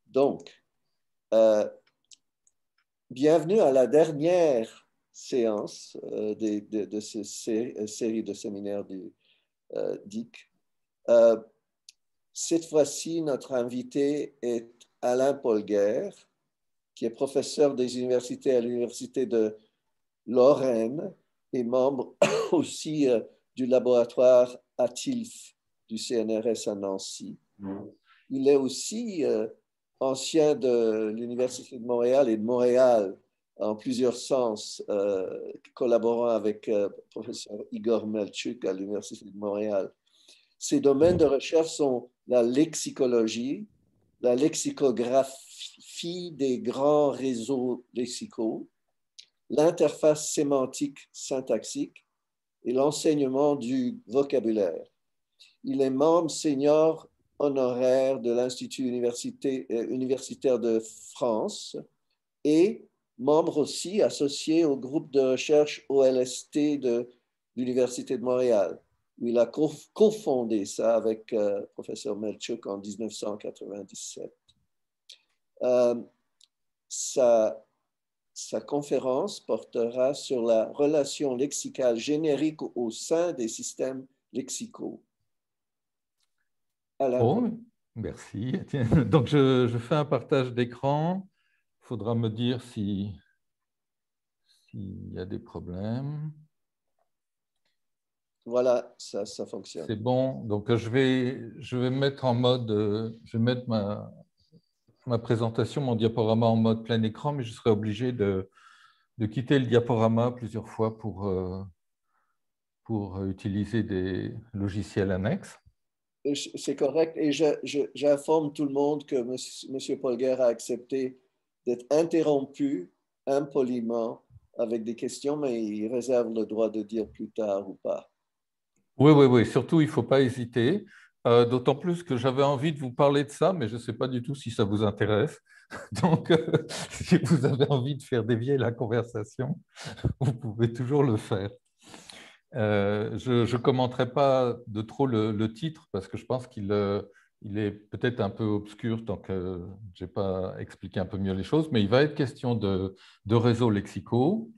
Donc, euh, bienvenue à la dernière séance de cette série de séminaires du DIC. Cette fois-ci, notre invité est Alain Polguer, qui est professeur des universités à l'Université de Lorraine et membre aussi du laboratoire ATILF du CNRS à Nancy. Il est aussi ancien de l'Université de Montréal et de Montréal en plusieurs sens, collaborant avec professeur Igor Melchuk à l'Université de Montréal. Ses domaines de recherche sont la lexicologie, la lexicographie des grands réseaux lexicaux, l'interface sémantique syntaxique et l'enseignement du vocabulaire. Il est membre senior honoraire de l'Institut universitaire de France et membre aussi associé au groupe de recherche OLST de l'Université de Montréal, où il a cofondé ça avec professeur Melchuk en 1997. Sa conférence portera sur la relation lexicale générique au sein des systèmes lexicaux. Oh, merci. Donc, je fais un partage d'écran. Il faudra me dire s'il y a des problèmes. Voilà, ça fonctionne. C'est bon. Donc, je vais mettre en mode, je vais mettre ma présentation, mon diaporama en mode plein écran, mais je serai obligé de quitter le diaporama plusieurs fois pour utiliser des logiciels annexes. C'est correct et j'informe tout le monde que M. Polguer a accepté d'être interrompu impoliment avec des questions, mais il réserve le droit de dire plus tard ou pas. Oui. Surtout, il ne faut pas hésiter. D'autant plus que j'avais envie de vous parler de ça, mais je ne sais pas du tout si ça vous intéresse. Donc, si vous avez envie de faire dévier la conversation, vous pouvez toujours le faire. Je ne commenterai pas de trop le titre parce que je pense qu'il est peut-être un peu obscur tant que je n'ai pas expliqué un peu mieux les choses, mais il va être question de réseaux lexicaux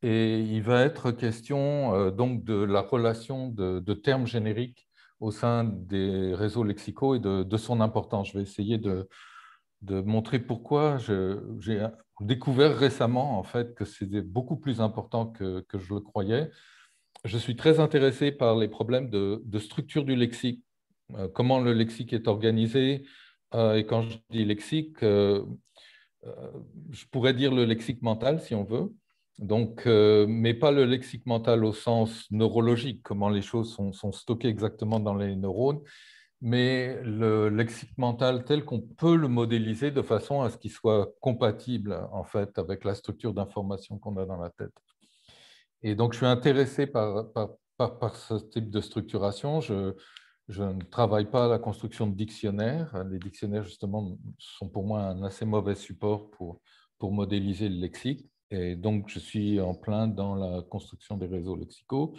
et il va être question donc de la relation de termes génériques au sein des réseaux lexicaux et de son importance. Je vais essayer de montrer pourquoi j'ai découvert récemment en fait que c'était beaucoup plus important que je le croyais. Je suis très intéressé par les problèmes de structure du lexique, comment le lexique est organisé. Et quand je dis lexique, je pourrais dire le lexique mental si on veut. Donc, mais pas le lexique mental au sens neurologique, comment les choses sont stockées exactement dans les neurones, mais le lexique mental tel qu'on peut le modéliser de façon à ce qu'il soit compatible en fait avec la structure d'information qu'on a dans la tête. Et donc, je suis intéressé par ce type de structuration. Je ne travaille pas à la construction de dictionnaires. Les dictionnaires, justement, sont pour moi un assez mauvais support pour modéliser le lexique. Et donc, je suis en plein dans la construction des réseaux lexicaux.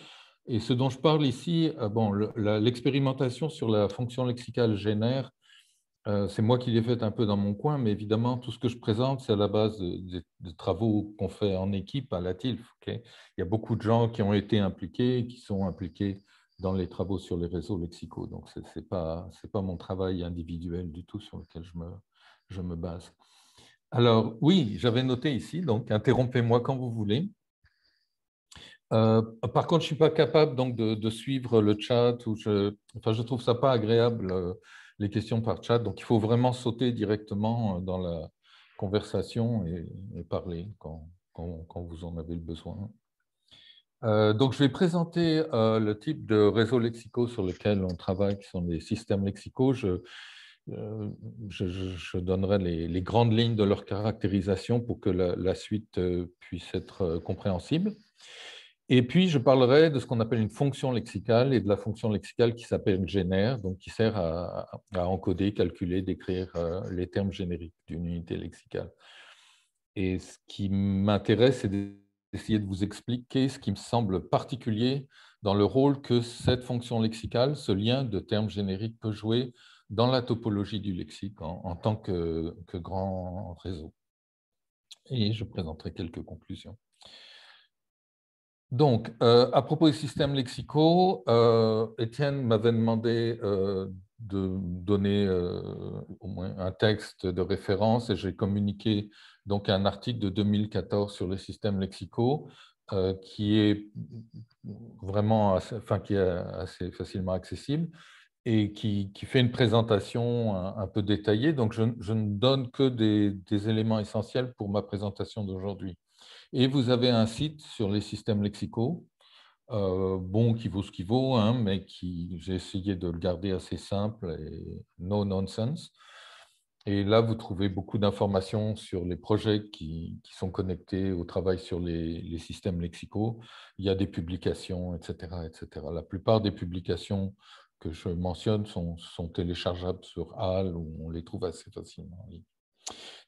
Et ce dont je parle ici, bon, l'expérimentation sur la fonction lexicale génère, c'est moi qui l'ai fait un peu dans mon coin, mais évidemment, tout ce que je présente, c'est à la base de travaux qu'on fait en équipe à la TILF. Okay. Il y a beaucoup de gens qui ont été impliqués, qui sont impliqués dans les travaux sur les réseaux lexicaux. Donc, ce n'est pas mon travail individuel du tout sur lequel je me base. Alors, oui, j'avais noté ici, donc interrompez-moi quand vous voulez. Par contre, je ne suis pas capable donc, de suivre le chat. Je trouve ça pas agréable, les questions par chat. Donc, il faut vraiment sauter directement dans la conversation et parler quand vous en avez le besoin. Donc, je vais présenter le type de réseaux lexicaux sur lesquels on travaille, qui sont des systèmes lexicaux. Je donnerai les grandes lignes de leur caractérisation pour que la suite puisse être compréhensible. Et puis, je parlerai de ce qu'on appelle une fonction lexicale et de la fonction lexicale qui s'appelle génère, donc qui sert à encoder, calculer, décrire les termes génériques d'une unité lexicale. Et ce qui m'intéresse, c'est d'essayer de vous expliquer ce qui me semble particulier dans le rôle que cette fonction lexicale, ce lien de termes génériques peut jouer dans la topologie du lexique en tant que grand réseau. Et je présenterai quelques conclusions. Donc, à propos des systèmes lexicaux, Étienne m'avait demandé de donner au moins un texte de référence et j'ai communiqué donc un article de 2014 sur les systèmes lexicaux qui est vraiment qui est assez facilement accessible et qui fait une présentation un peu détaillée. Donc, je ne donne que des éléments essentiels pour ma présentation d'aujourd'hui. Et vous avez un site sur les systèmes lexicaux, bon, qui vaut ce qu'il vaut, hein, mais j'ai essayé de le garder assez simple et no nonsense. Et là, vous trouvez beaucoup d'informations sur les projets qui sont connectés au travail sur les systèmes lexicaux. Il y a des publications, etc., etc. La plupart des publications que je mentionne sont téléchargeables sur HAL, où on les trouve assez facilement en ligne.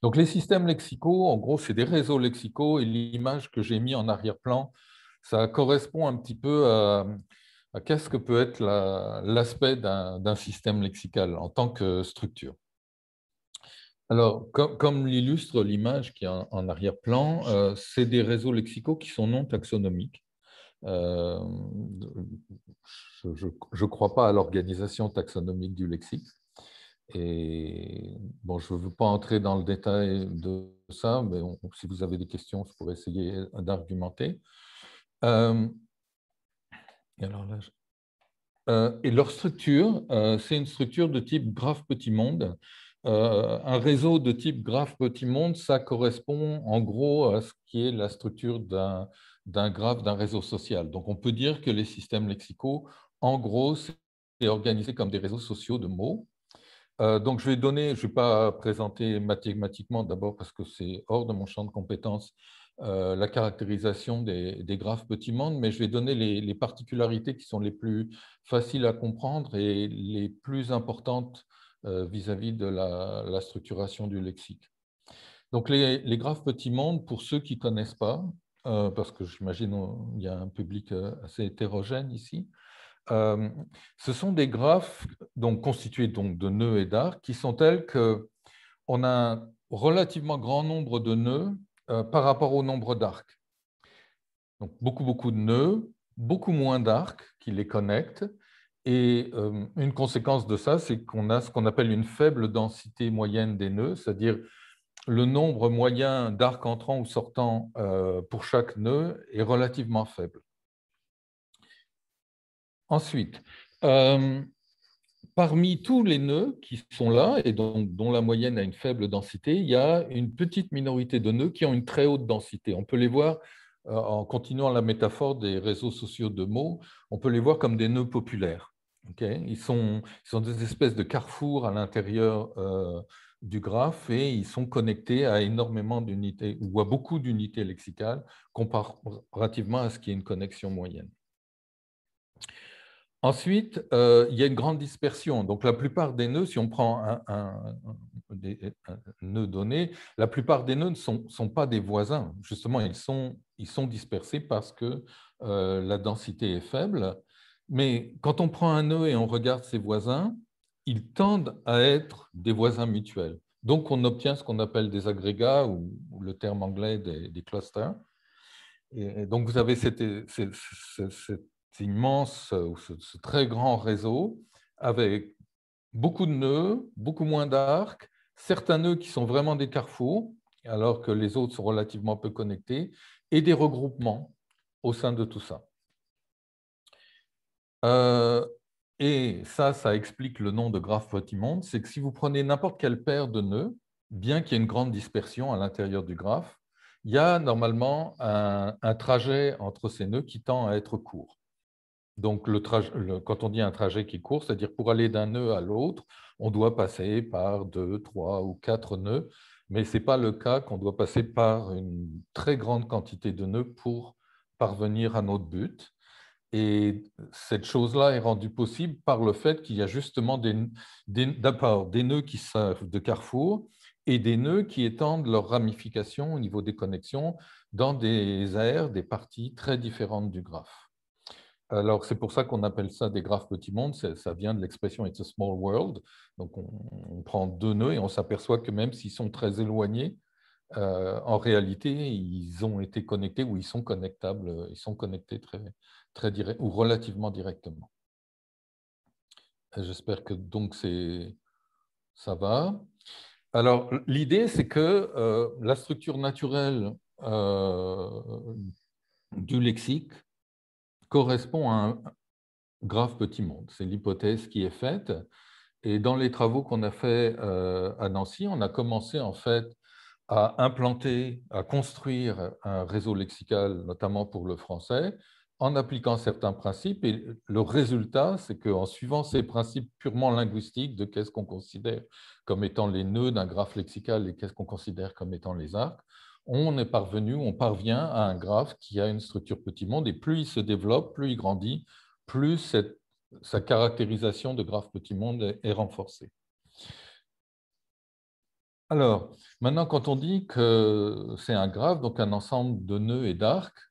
Donc, les systèmes lexicaux, en gros, c'est des réseaux lexicaux et l'image que j'ai mis en arrière-plan, ça correspond un petit peu à qu'est-ce que peut être l'aspect d'un système lexical en tant que structure. Alors, comme l'illustre l'image qui est en arrière-plan, c'est des réseaux lexicaux qui sont non taxonomiques. Je ne crois pas à l'organisation taxonomique du lexique. Et bon, je ne veux pas entrer dans le détail de ça, mais si vous avez des questions, je pourrais essayer d'argumenter. Et leur structure, c'est une structure de type graphe petit monde. Un réseau de type graphe petit monde, ça correspond en gros à ce qui est la structure d'un graphe d'un réseau social. Donc, on peut dire que les systèmes lexicaux, en gros, c'est organisé comme des réseaux sociaux de mots. Donc, je ne vais pas présenter mathématiquement d'abord parce que c'est hors de mon champ de compétences la caractérisation des graphes petit monde, mais je vais donner les particularités qui sont les plus faciles à comprendre et les plus importantes vis-à-vis de la structuration du lexique. Donc, les graphes petit monde, pour ceux qui ne connaissent pas, parce que j'imagine qu'il y a un public assez hétérogène ici, ce sont des graphes donc, constitués donc, de nœuds et d'arcs qui sont tels qu'on a un relativement grand nombre de nœuds par rapport au nombre d'arcs. Donc, beaucoup de nœuds, beaucoup moins d'arcs qui les connectent. Et une conséquence de ça, c'est qu'on a ce qu'on appelle une faible densité moyenne des nœuds, c'est-à-dire le nombre moyen d'arcs entrants ou sortants pour chaque nœud est relativement faible. Ensuite, parmi tous les nœuds qui sont là et dont la moyenne a une faible densité, il y a une petite minorité de nœuds qui ont une très haute densité. On peut les voir, en continuant la métaphore des réseaux sociaux de mots, on peut les voir comme des nœuds populaires. Okay, ils sont des espèces de carrefours à l'intérieur du graphe et ils sont connectés à énormément d'unités ou à beaucoup d'unités lexicales comparativement à ce qui est une connexion moyenne. Ensuite, il y a une grande dispersion. Donc, la plupart des nœuds, si on prend un nœud donné, la plupart des nœuds ne sont pas des voisins. Justement, ils sont dispersés parce que la densité est faible. Mais quand on prend un nœud et on regarde ses voisins, ils tendent à être des voisins mutuels. Donc, on obtient ce qu'on appelle des agrégats ou le terme anglais des clusters. Et donc, vous avez cette immense ou ce très grand réseau avec beaucoup de nœuds, beaucoup moins d'arcs, certains nœuds qui sont vraiment des carrefours, alors que les autres sont relativement peu connectés, et des regroupements au sein de tout ça. Et ça explique le nom de graphe petit monde, c'est que si vous prenez n'importe quelle paire de nœuds, bien qu'il y ait une grande dispersion à l'intérieur du graphe, il y a normalement un trajet entre ces nœuds qui tend à être court. Donc, quand on dit un trajet qui est court, c'est-à-dire pour aller d'un nœud à l'autre, on doit passer par 2, 3 ou 4 nœuds, mais ce n'est pas le cas qu'on doit passer par une très grande quantité de nœuds pour parvenir à notre but. Et cette chose-là est rendue possible par le fait qu'il y a justement d'abord des nœuds qui servent de carrefour et des nœuds qui étendent leurs ramifications au niveau des connexions dans des aires, des parties très différentes du graphe. Alors, c'est pour ça qu'on appelle ça des graphes petits mondes. Ça vient de l'expression « it's a small world ». Donc, on prend deux nœuds et on s'aperçoit que même s'ils sont très éloignés, en réalité, ils ont été connectés ou ils sont connectables. Ils sont connectés très direct, ou relativement directement. J'espère que donc ça va. Alors, l'idée, c'est que la structure naturelle du lexique correspond à un graphe petit monde. C'est l'hypothèse qui est faite. Et dans les travaux qu'on a fait à Nancy, on a commencé en fait à implanter, à construire un réseau lexical, notamment pour le français, en appliquant certains principes. Et le résultat, c'est qu'en suivant ces principes purement linguistiques de qu'est-ce qu'on considère comme étant les nœuds d'un graphe lexical et qu'est-ce qu'on considère comme étant les arcs, on parvient à un graphe qui a une structure petit monde, et plus il se développe, plus il grandit, plus sa caractérisation de graphe petit monde est renforcée. Alors, maintenant, quand on dit que c'est un graphe, donc un ensemble de nœuds et d'arcs,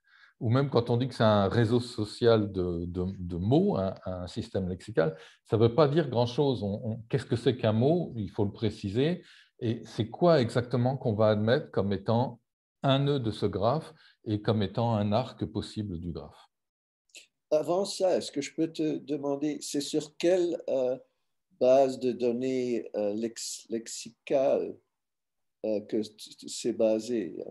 ou même quand on dit que c'est un réseau social de mots, un système lexical, ça ne veut pas dire grand-chose. Qu'est-ce que c'est qu'un mot? Il faut le préciser. Et c'est quoi exactement qu'on va admettre comme étant un nœud de ce graphe et comme étant un arc possible du graphe? Avant ça, est-ce que je peux te demander, c'est sur quelle base de données lexicale que c'est basé?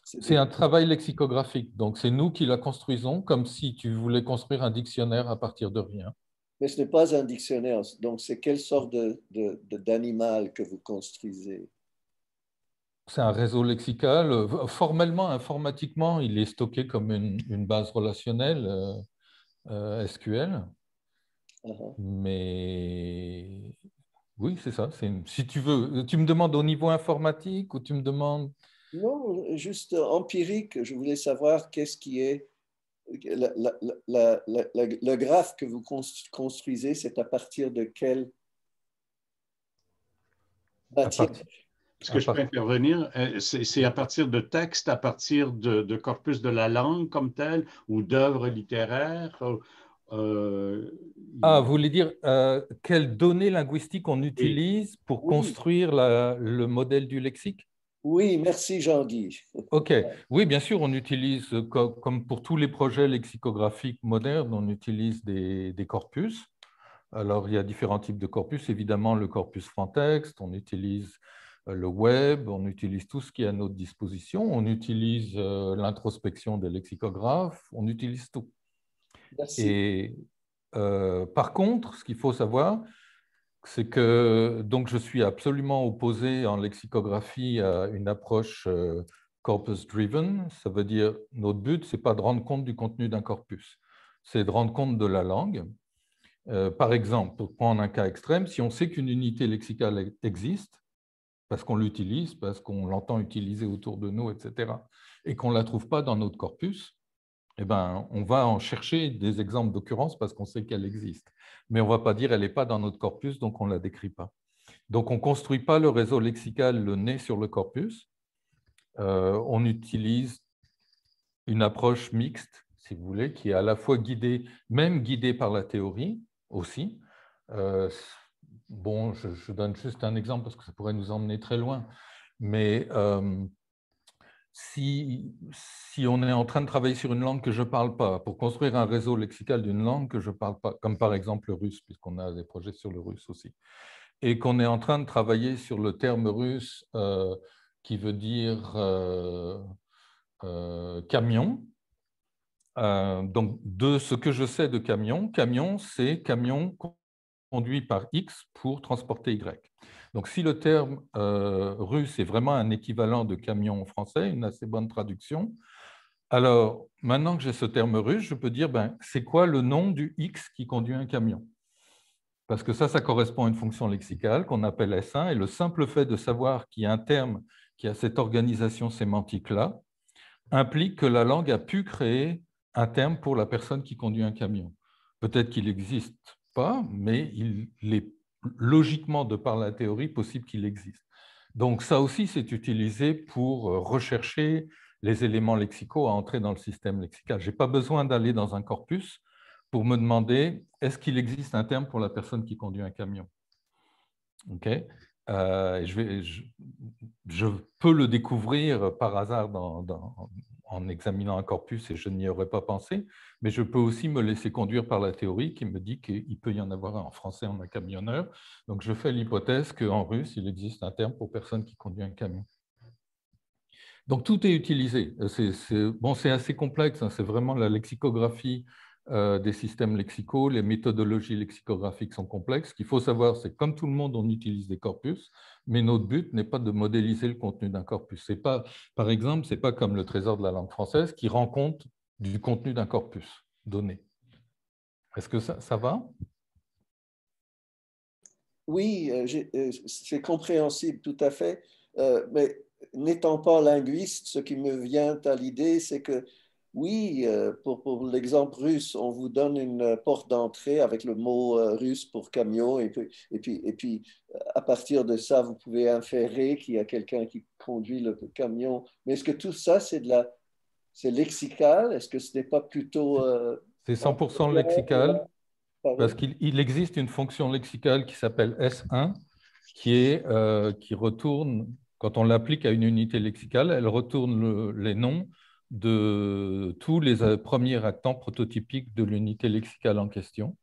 C'est un travail lexicographique. Donc, c'est nous qui la construisons comme si tu voulais construire un dictionnaire à partir de rien. Mais ce n'est pas un dictionnaire. Donc, c'est quelle sorte d'animal que vous construisez? C'est un réseau lexical. Formellement, informatiquement, il est stocké comme une base relationnelle SQL. Uh-huh. Mais oui, c'est ça. Si tu veux, tu me demandes au niveau informatique ou tu me demandes… Non, juste empirique. Je voulais savoir qu'est-ce qui est le graphe que vous construisez, c'est à partir de quelle à matière? partir, Est-ce à que je peux part- intervenir? C'est à partir de textes, à partir de corpus de la langue comme tel, ou d'œuvres littéraires? Euh, Ah, vous voulez dire quelles données linguistiques on oui, utilise pour Oui, construire le modèle du lexique? oui, merci Jean-Guy. OK. Oui, bien sûr, on utilise, comme pour tous les projets lexicographiques modernes, on utilise des corpus. Alors, il y a différents types de corpus. Évidemment, le corpus franc-texte, on utilise le web, on utilise tout ce qui est à notre disposition, on utilise l'introspection des lexicographes, on utilise tout. Merci. Et par contre, ce qu'il faut savoir, c'est que donc, je suis absolument opposé en lexicographie à une approche corpus-driven. Ça veut dire notre but, ce n'est pas de rendre compte du contenu d'un corpus, c'est de rendre compte de la langue. Par exemple, pour prendre un cas extrême, si on sait qu'une unité lexicale existe, parce qu'on l'utilise, parce qu'on l'entend utiliser autour de nous, etc., et qu'on ne la trouve pas dans notre corpus, eh ben, on va en chercher des exemples d'occurrence parce qu'on sait qu'elle existe. Mais on ne va pas dire qu'elle n'est pas dans notre corpus, donc on ne la décrit pas. Donc, on ne construit pas le réseau lexical le nez sur le corpus. On utilise une approche mixte, si vous voulez, qui est à la fois guidée, même guidée par la théorie aussi. Bon, je donne juste un exemple parce que ça pourrait nous emmener très loin. Mais si on est en train de travailler sur une langue que je ne parle pas, pour construire un réseau lexical d'une langue que je ne parle pas, comme par exemple le russe, puisqu'on a des projets sur le russe aussi, et qu'on est en train de travailler sur le terme russe qui veut dire camion. Donc, de ce que je sais de camion, c'est camion conduit par X pour transporter Y. Donc, si le terme russe est vraiment un équivalent de camion en français, une assez bonne traduction, alors maintenant que j'ai ce terme russe, je peux dire, ben, c'est quoi le nom du X qui conduit un camion? Parce que ça correspond à une fonction lexicale qu'on appelle S1, et le simple fait de savoir qu'il y a un terme qui a cette organisation sémantique-là implique que la langue a pu créer un terme pour la personne qui conduit un camion. Peut-être qu'il n'existe pas, mais il est logiquement, de par la théorie, possible qu'il existe. Donc ça aussi, c'est utilisé pour rechercher les éléments lexicaux à entrer dans le système lexical. Je n'ai pas besoin d'aller dans un corpus pour me demander est-ce qu'il existe un terme pour la personne qui conduit un camion. Okay. Je peux le découvrir par hasard en examinant un corpus et je n'y aurais pas pensé, mais je peux aussi me laisser conduire par la théorie qui me dit qu'il peut y en avoir un. En français, on a camionneur. Donc, je fais l'hypothèse qu'en russe, il existe un terme pour personne qui conduit un camion. Donc, tout est utilisé. C'est assez complexe, hein. C'est vraiment la lexicographie des systèmes lexicaux. Les méthodologies lexicographiques sont complexes. Ce qu'il faut savoir, c'est que comme tout le monde, on utilise des corpus, mais notre but n'est pas de modéliser le contenu d'un corpus. Par exemple, ce n'est pas comme le Trésor de la langue française qui rend compte du contenu d'un corpus donné. Est-ce que ça va? Oui, c'est compréhensible tout à fait, mais n'étant pas linguiste, ce qui me vient à l'idée, c'est que oui, pour l'exemple russe, on vous donne une porte d'entrée avec le mot russe pour camion, et puis à partir de ça, vous pouvez inférer qu'il y a quelqu'un qui conduit le camion. Mais est-ce que tout ça, c'est lexical? Est-ce que ce n'est pas plutôt… c'est 100% lexical. Parce qu'il existe une fonction lexicale qui s'appelle S1, qui retourne, quand on l'applique à une unité lexicale, elle retourne les noms de tous les premiers actants prototypiques de l'unité lexicale en question.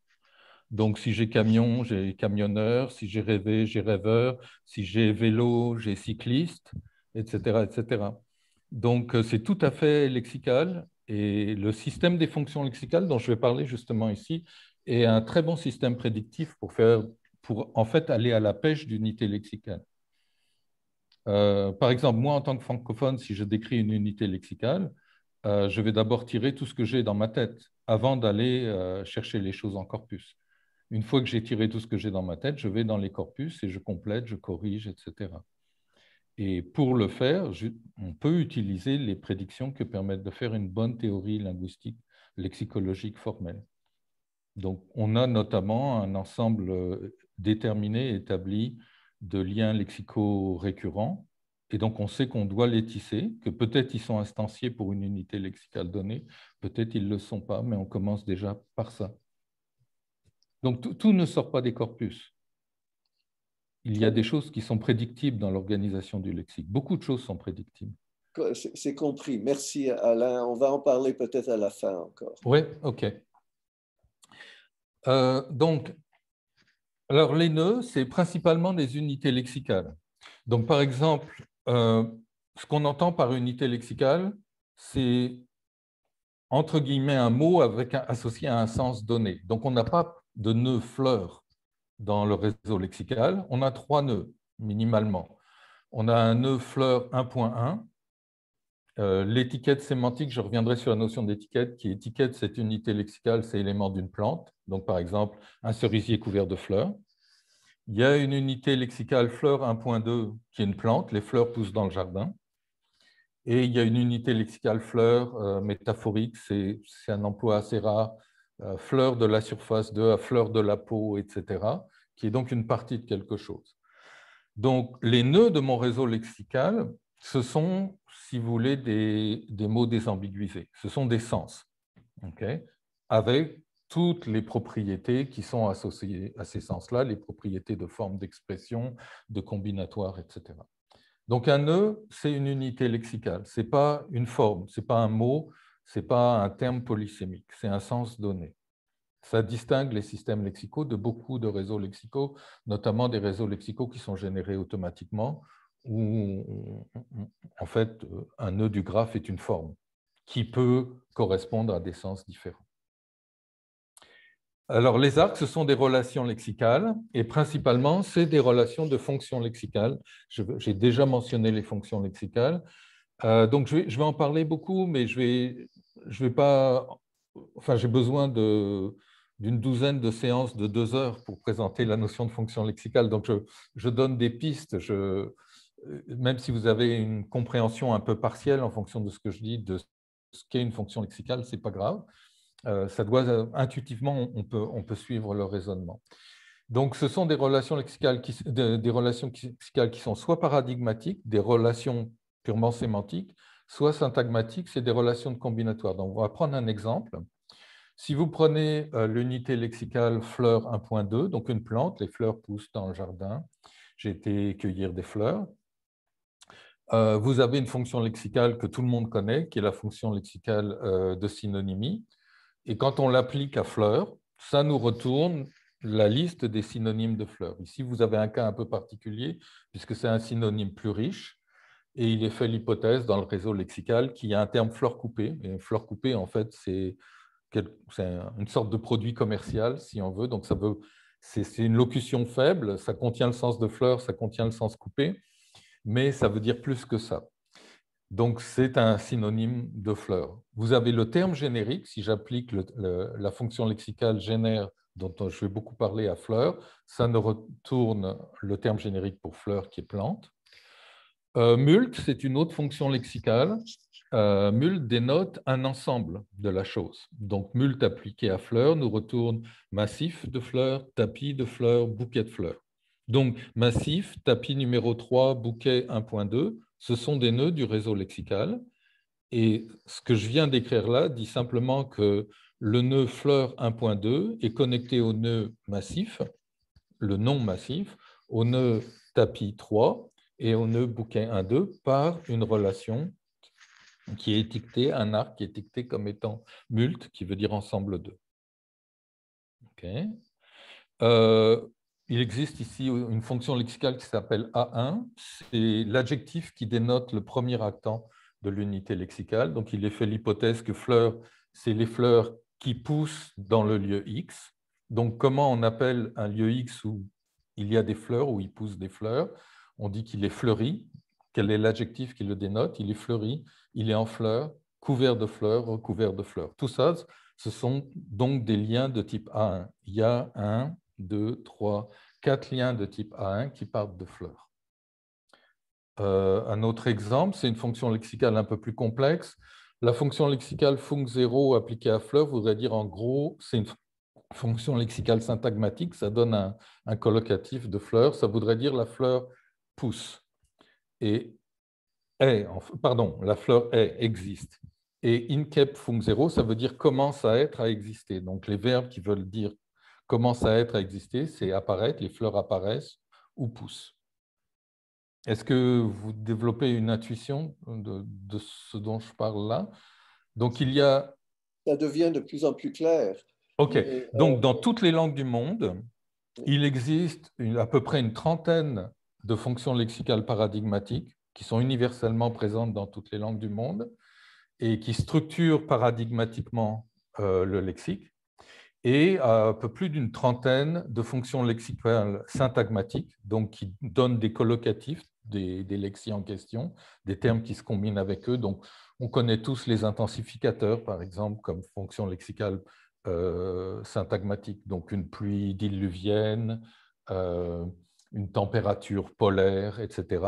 Donc, si j'ai camion, j'ai camionneur, si j'ai rêvé, j'ai rêveur, si j'ai vélo, j'ai cycliste, etc., etc. Donc, c'est tout à fait lexical. Et le système des fonctions lexicales dont je vais parler justement ici est un très bon système prédictif pour en fait aller à la pêche d'unités lexicales. Par exemple, moi, en tant que francophone, si je décris une unité lexicale, je vais d'abord tirer tout ce que j'ai dans ma tête avant d'aller chercher les choses en corpus. Une fois que j'ai tiré tout ce que j'ai dans ma tête, je vais dans les corpus et je complète, je corrige, etc. Et pour le faire, on peut utiliser les prédictions que permettent de faire une bonne théorie linguistique, lexicologique formelle. Donc, on a notamment un ensemble déterminé, établi de liens lexicaux récurrents. Et donc, on sait qu'on doit les tisser, que peut-être ils sont instanciés pour une unité lexicale donnée, peut-être ils ne le sont pas, mais on commence déjà par ça. Donc, tout ne sort pas des corpus. Il y a des choses qui sont prédictibles dans l'organisation du lexique. Beaucoup de choses sont prédictibles. C'est compris. Merci, Alain. On va en parler peut-être à la fin encore. Oui, OK. Donc, alors les nœuds, c'est principalement des unités lexicales. Donc, par exemple, ce qu'on entend par unité lexicale, c'est entre guillemets un mot associé à un sens donné. Donc, on n'a pas de nœud fleur dans le réseau lexical. On a 3 nœuds, minimalement. On a un nœud fleur 1.1. L'étiquette sémantique, je reviendrai sur la notion d'étiquette, qui étiquette cette unité lexicale, c'est élément d'une plante. Donc, par exemple, un cerisier couvert de fleurs. Il y a une unité lexicale fleur 1.2 qui est une plante, les fleurs poussent dans le jardin. Et il y a une unité lexicale fleur métaphorique, c'est un emploi assez rare, fleur de la surface de, à fleur de la peau, etc., qui est donc une partie de quelque chose. Donc, les nœuds de mon réseau lexical, ce sont, si vous voulez, des mots désambiguisés. Ce sont des sens, okay, avec toutes les propriétés qui sont associées à ces sens-là, les propriétés de forme d'expression, de combinatoire, etc. Donc, un nœud, c'est une unité lexicale. Ce n'est pas une forme, ce n'est pas un mot, ce n'est pas un terme polysémique, c'est un sens donné. Ça distingue les systèmes lexicaux de beaucoup de réseaux lexicaux, notamment des réseaux lexicaux qui sont générés automatiquement, où en fait, un nœud du graphe est une forme qui peut correspondre à des sens différents. Alors, les arcs, ce sont des relations lexicales, et principalement, c'est des relations de fonctions lexicales. J'ai déjà mentionné les fonctions lexicales. Donc, je vais en parler beaucoup, mais je vais pas… Enfin, j'ai besoin d'une douzaine de séances de 2 heures pour présenter la notion de fonction lexicale. Donc, je donne des pistes. Même si vous avez une compréhension un peu partielle en fonction de ce que je dis, de ce qu'est une fonction lexicale, ce n'est pas grave. Ça doit, intuitivement, on peut suivre le raisonnement. Donc, ce sont des relations lexicales qui sont soit paradigmatiques, des relations purement sémantiques, soit syntagmatiques, c'est des relations de combinatoires. Donc, on va prendre un exemple. Si vous prenez l'unité lexicale fleur 1.2, donc une plante, les fleurs poussent dans le jardin, j'ai été cueillir des fleurs, vous avez une fonction lexicale que tout le monde connaît, qui est la fonction lexicale de synonymie. Et quand on l'applique à fleur, ça nous retourne la liste des synonymes de fleurs. Ici, vous avez un cas un peu particulier, puisque c'est un synonyme plus riche, et il est fait l'hypothèse dans le réseau lexical qu'il y a un terme fleur coupée. Et fleur coupée, en fait, c'est une sorte de produit commercial, si on veut. Donc, c'est une locution faible, ça contient le sens de fleur, ça contient le sens coupé, mais ça veut dire plus que ça. Donc, c'est un synonyme de fleur. Vous avez le terme générique, si j'applique la fonction lexicale génère, dont je vais beaucoup parler à fleur, ça nous retourne le terme générique pour fleur qui est plante. Mult, c'est une autre fonction lexicale. Mult dénote un ensemble de la chose. Donc, mult appliqué à fleur nous retourne massif de fleurs, tapis de fleurs, bouquet de fleurs. Donc, massif, tapis numéro 3, bouquet 1.2, ce sont des nœuds du réseau lexical. Et ce que je viens d'écrire là dit simplement que le nœud fleur 1.2 est connecté au nœud massif, le non massif, au nœud tapis 3 et au nœud bouquet 1.2 par une relation qui est étiquetée, un arc qui est étiqueté comme étant mult, qui veut dire ensemble 2. Okay. Il existe ici une fonction lexicale qui s'appelle A1. C'est l'adjectif qui dénote le premier actant de l'unité lexicale. Donc, il est fait l'hypothèse que fleurs, c'est les fleurs qui poussent dans le lieu X. Donc, comment on appelle un lieu X où il y a des fleurs, où il pousse des fleurs? On dit qu'il est fleuri. Quel est l'adjectif qui le dénote? Il est fleuri, il est en fleurs, couvert de fleurs, recouvert de fleurs. Tout ça, ce sont donc des liens de type A1. Il y a 1, 2, 3, 4 liens de type A1 qui partent de fleurs. Un autre exemple, c'est une fonction lexicale un peu plus complexe. La fonction lexicale func0 appliquée à fleurs voudrait dire en gros, c'est une fonction lexicale syntagmatique, ça donne un collocatif de fleurs, ça voudrait dire la fleur pousse. Et la fleur existe. Et incep func0, ça veut dire commence à être, à exister. Donc les verbes qui veulent dire commence à être, à exister, c'est apparaître, les fleurs apparaissent ou poussent. Est-ce que vous développez une intuition de ce dont je parle là? Donc il y a... Ça devient de plus en plus clair. OK. Donc dans toutes les langues du monde, il existe à peu près une trentaine de fonctions lexicales paradigmatiques qui sont universellement présentes dans toutes les langues du monde et qui structurent paradigmatiquement le lexique, et un peu plus d'une trentaine de fonctions lexicales syntagmatiques, donc qui donnent des collocatifs des lexiques en question, des termes qui se combinent avec eux. Donc, on connaît tous les intensificateurs, par exemple, comme fonction lexicale syntagmatique, donc une pluie diluvienne, une température polaire, etc.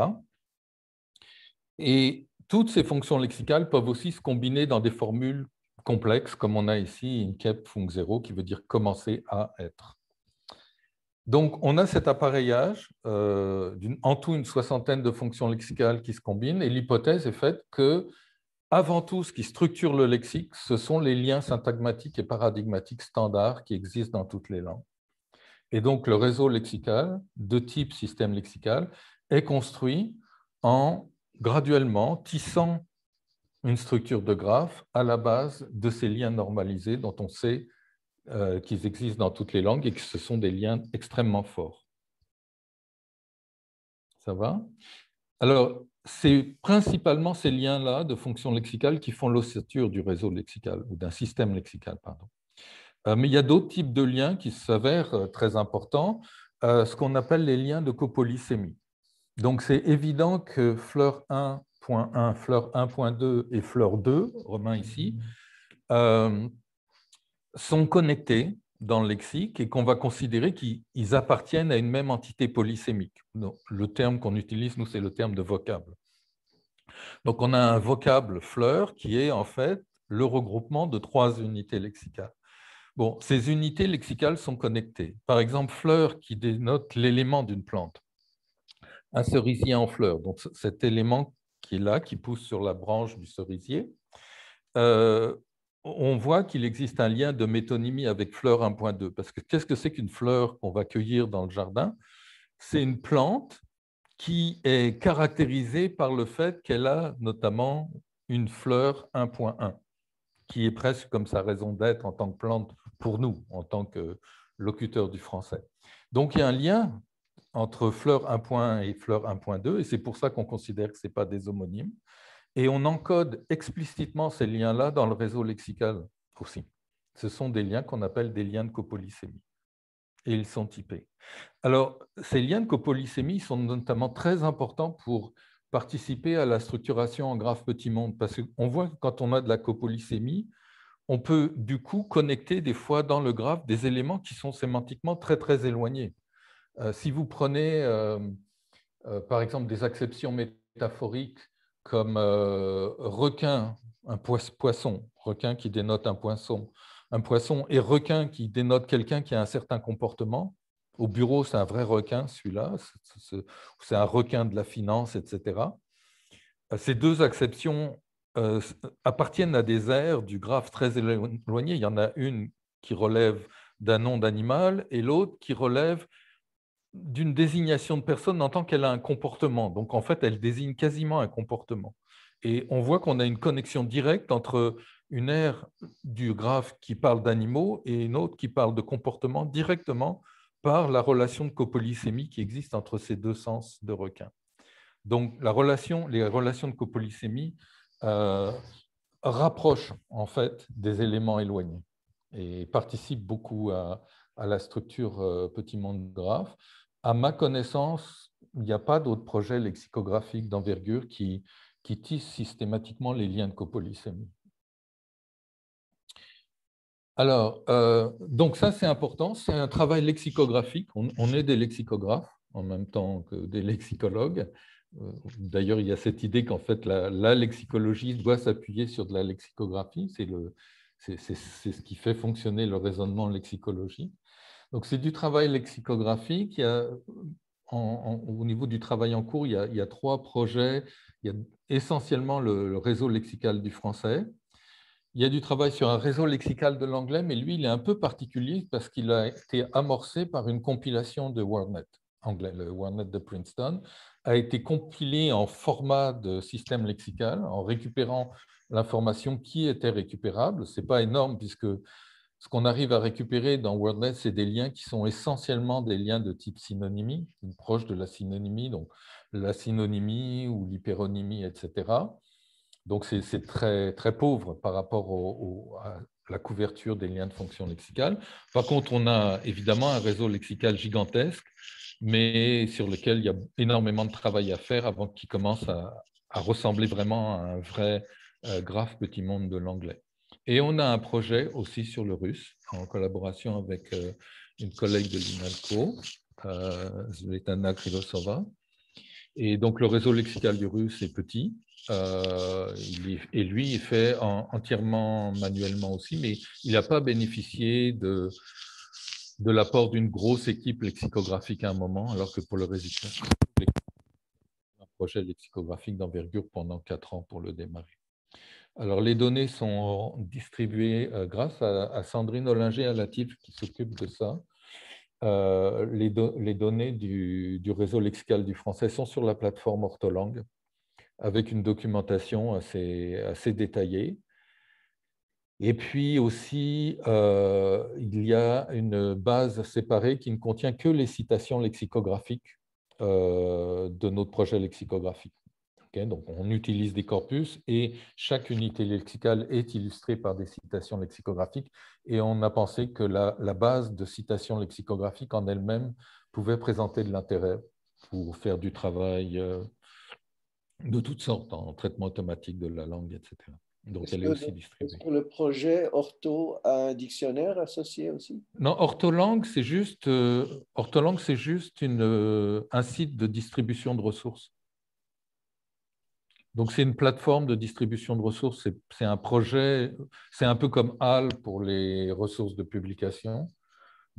Et toutes ces fonctions lexicales peuvent aussi se combiner dans des formules complexes, comme on a ici incep func0, qui veut dire commencer à être. Donc, on a cet appareillage, en tout une soixantaine de fonctions lexicales qui se combinent, et l'hypothèse est faite que, avant tout, ce qui structure le lexique, ce sont les liens syntagmatiques et paradigmatiques standards qui existent dans toutes les langues. Et donc, le réseau lexical, de type système lexical, est construit en graduellement tissant une structure de graphe à la base de ces liens normalisés dont on sait qu'ils existent dans toutes les langues et que ce sont des liens extrêmement forts. Ça va? Alors, c'est principalement ces liens-là de fonctions lexicales qui font l'ossature du réseau lexical, ou d'un système lexical, pardon. Mais il y a d'autres types de liens qui s'avèrent très importants, ce qu'on appelle les liens de copolysémie. Donc, c'est évident que fleur 1.1, fleur 1.2 et fleur 2, Romain ici, sont connectés dans le lexique et qu'on va considérer qu'ils appartiennent à une même entité polysémique. Donc, le terme qu'on utilise, nous, c'est le terme de vocable. Donc, on a un vocable fleur qui est en fait le regroupement de 3 unités lexicales. Bon, ces unités lexicales sont connectées. Par exemple, fleur qui dénote l'élément d'une plante. Un cerisier en fleurs. Donc, cet élément qui est là, qui pousse sur la branche du cerisier, on voit qu'il existe un lien de métonymie avec fleur 1.2. Parce que qu'est-ce que c'est qu'une fleur qu'on va cueillir dans le jardin? C'est une plante qui est caractérisée par le fait qu'elle a notamment une fleur 1.1, qui est presque comme sa raison d'être en tant que plante pour nous, en tant que locuteurs du français. Donc, il y a un lien entre fleur 1.1 et fleur 1.2, et c'est pour ça qu'on considère que ce n'est pas des homonymes. Et on encode explicitement ces liens-là dans le réseau lexical aussi. Ce sont des liens qu'on appelle des liens de copolysémie. Et ils sont typés. Alors, ces liens de copolysémie sont notamment très importants pour participer à la structuration en graphe petit monde, parce qu'on voit que quand on a de la copolysémie, on peut du coup connecter des fois dans le graphe des éléments qui sont sémantiquement très, très éloignés. Si vous prenez, par exemple, des acceptions métaphoriques comme requin, un poisson, requin qui dénote un poisson et requin qui dénote quelqu'un qui a un certain comportement. Au bureau, c'est un vrai requin, celui-là, c'est un requin de la finance, etc. Ces deux acceptions appartiennent à des aires du graphe très éloigné. Il y en a une qui relève d'un nom d'animal et l'autre qui relève d'une désignation de personne en tant qu'elle a un comportement. Donc, en fait, elle désigne quasiment un comportement. Et on voit qu'on a une connexion directe entre une aire du graphe qui parle d'animaux et une autre qui parle de comportement directement par la relation de copolysémie qui existe entre ces deux sens de requin. Donc, les relations de copolysémie rapprochent en fait des éléments éloignés et participent beaucoup à la structure petit monde graphe. À ma connaissance, il n'y a pas d'autres projets lexicographiques d'envergure qui tissent systématiquement les liens de copolysémie. Alors, donc ça c'est important, c'est un travail lexicographique. On est des lexicographes en même temps que des lexicologues. D'ailleurs, il y a cette idée qu'en fait la lexicologie doit s'appuyer sur de la lexicographie. C'est ce qui fait fonctionner le raisonnement en lexicologie. Donc, c'est du travail lexicographique. Au niveau du travail en cours, il y a 3 projets. Il y a essentiellement le réseau lexical du français. Il y a du travail sur un réseau lexical de l'anglais, mais lui, il est un peu particulier parce qu'il a été amorcé par une compilation de WordNet anglais. Le WordNet de Princeton a été compilé en format de système lexical, en récupérant l'information qui était récupérable. Ce n'est pas énorme puisque ce qu'on arrive à récupérer dans WordNet, c'est des liens qui sont essentiellement des liens de type synonymie, proche de la synonymie, donc la synonymie ou l'hyperonymie, etc. Donc, c'est très, très pauvre par rapport à la couverture des liens de fonction lexicale. Par contre, on a évidemment un réseau lexical gigantesque, mais sur lequel il y a énormément de travail à faire avant qu'il commence à ressembler vraiment à un vrai graphe petit monde de l'anglais. Et on a un projet aussi sur le russe, en collaboration avec une collègue de l'INALCO, Svetlana Krivosova. Et donc, le réseau lexical du russe est petit. Et lui, il fait entièrement manuellement aussi, mais il n'a pas bénéficié de l'apport d'une grosse équipe lexicographique à un moment, alors que pour le résultat, un projet lexicographique d'envergure pendant 4 ans pour le démarrer. Alors, les données sont distribuées grâce à Sandrine Ollinger à Latif qui s'occupe de ça. Les données du réseau lexical du français sont sur la plateforme Ortholangue, avec une documentation assez détaillée. Et puis aussi, il y a une base séparée qui ne contient que les citations lexicographiques de notre projet lexicographique. Okay, donc, on utilise des corpus et chaque unité lexicale est illustrée par des citations lexicographiques. Et on a pensé que la base de citations lexicographiques en elle-même pouvait présenter de l'intérêt pour faire du travail de toutes sortes, en traitement automatique de la langue, etc. Donc, elle est aussi distribuée. Est-ce que le projet Ortho a un dictionnaire associé aussi? Non, Ortholangue, c'est juste un site de distribution de ressources. Donc, c'est une plateforme de distribution de ressources. C'est un projet, c'est un peu comme HAL pour les ressources de publication.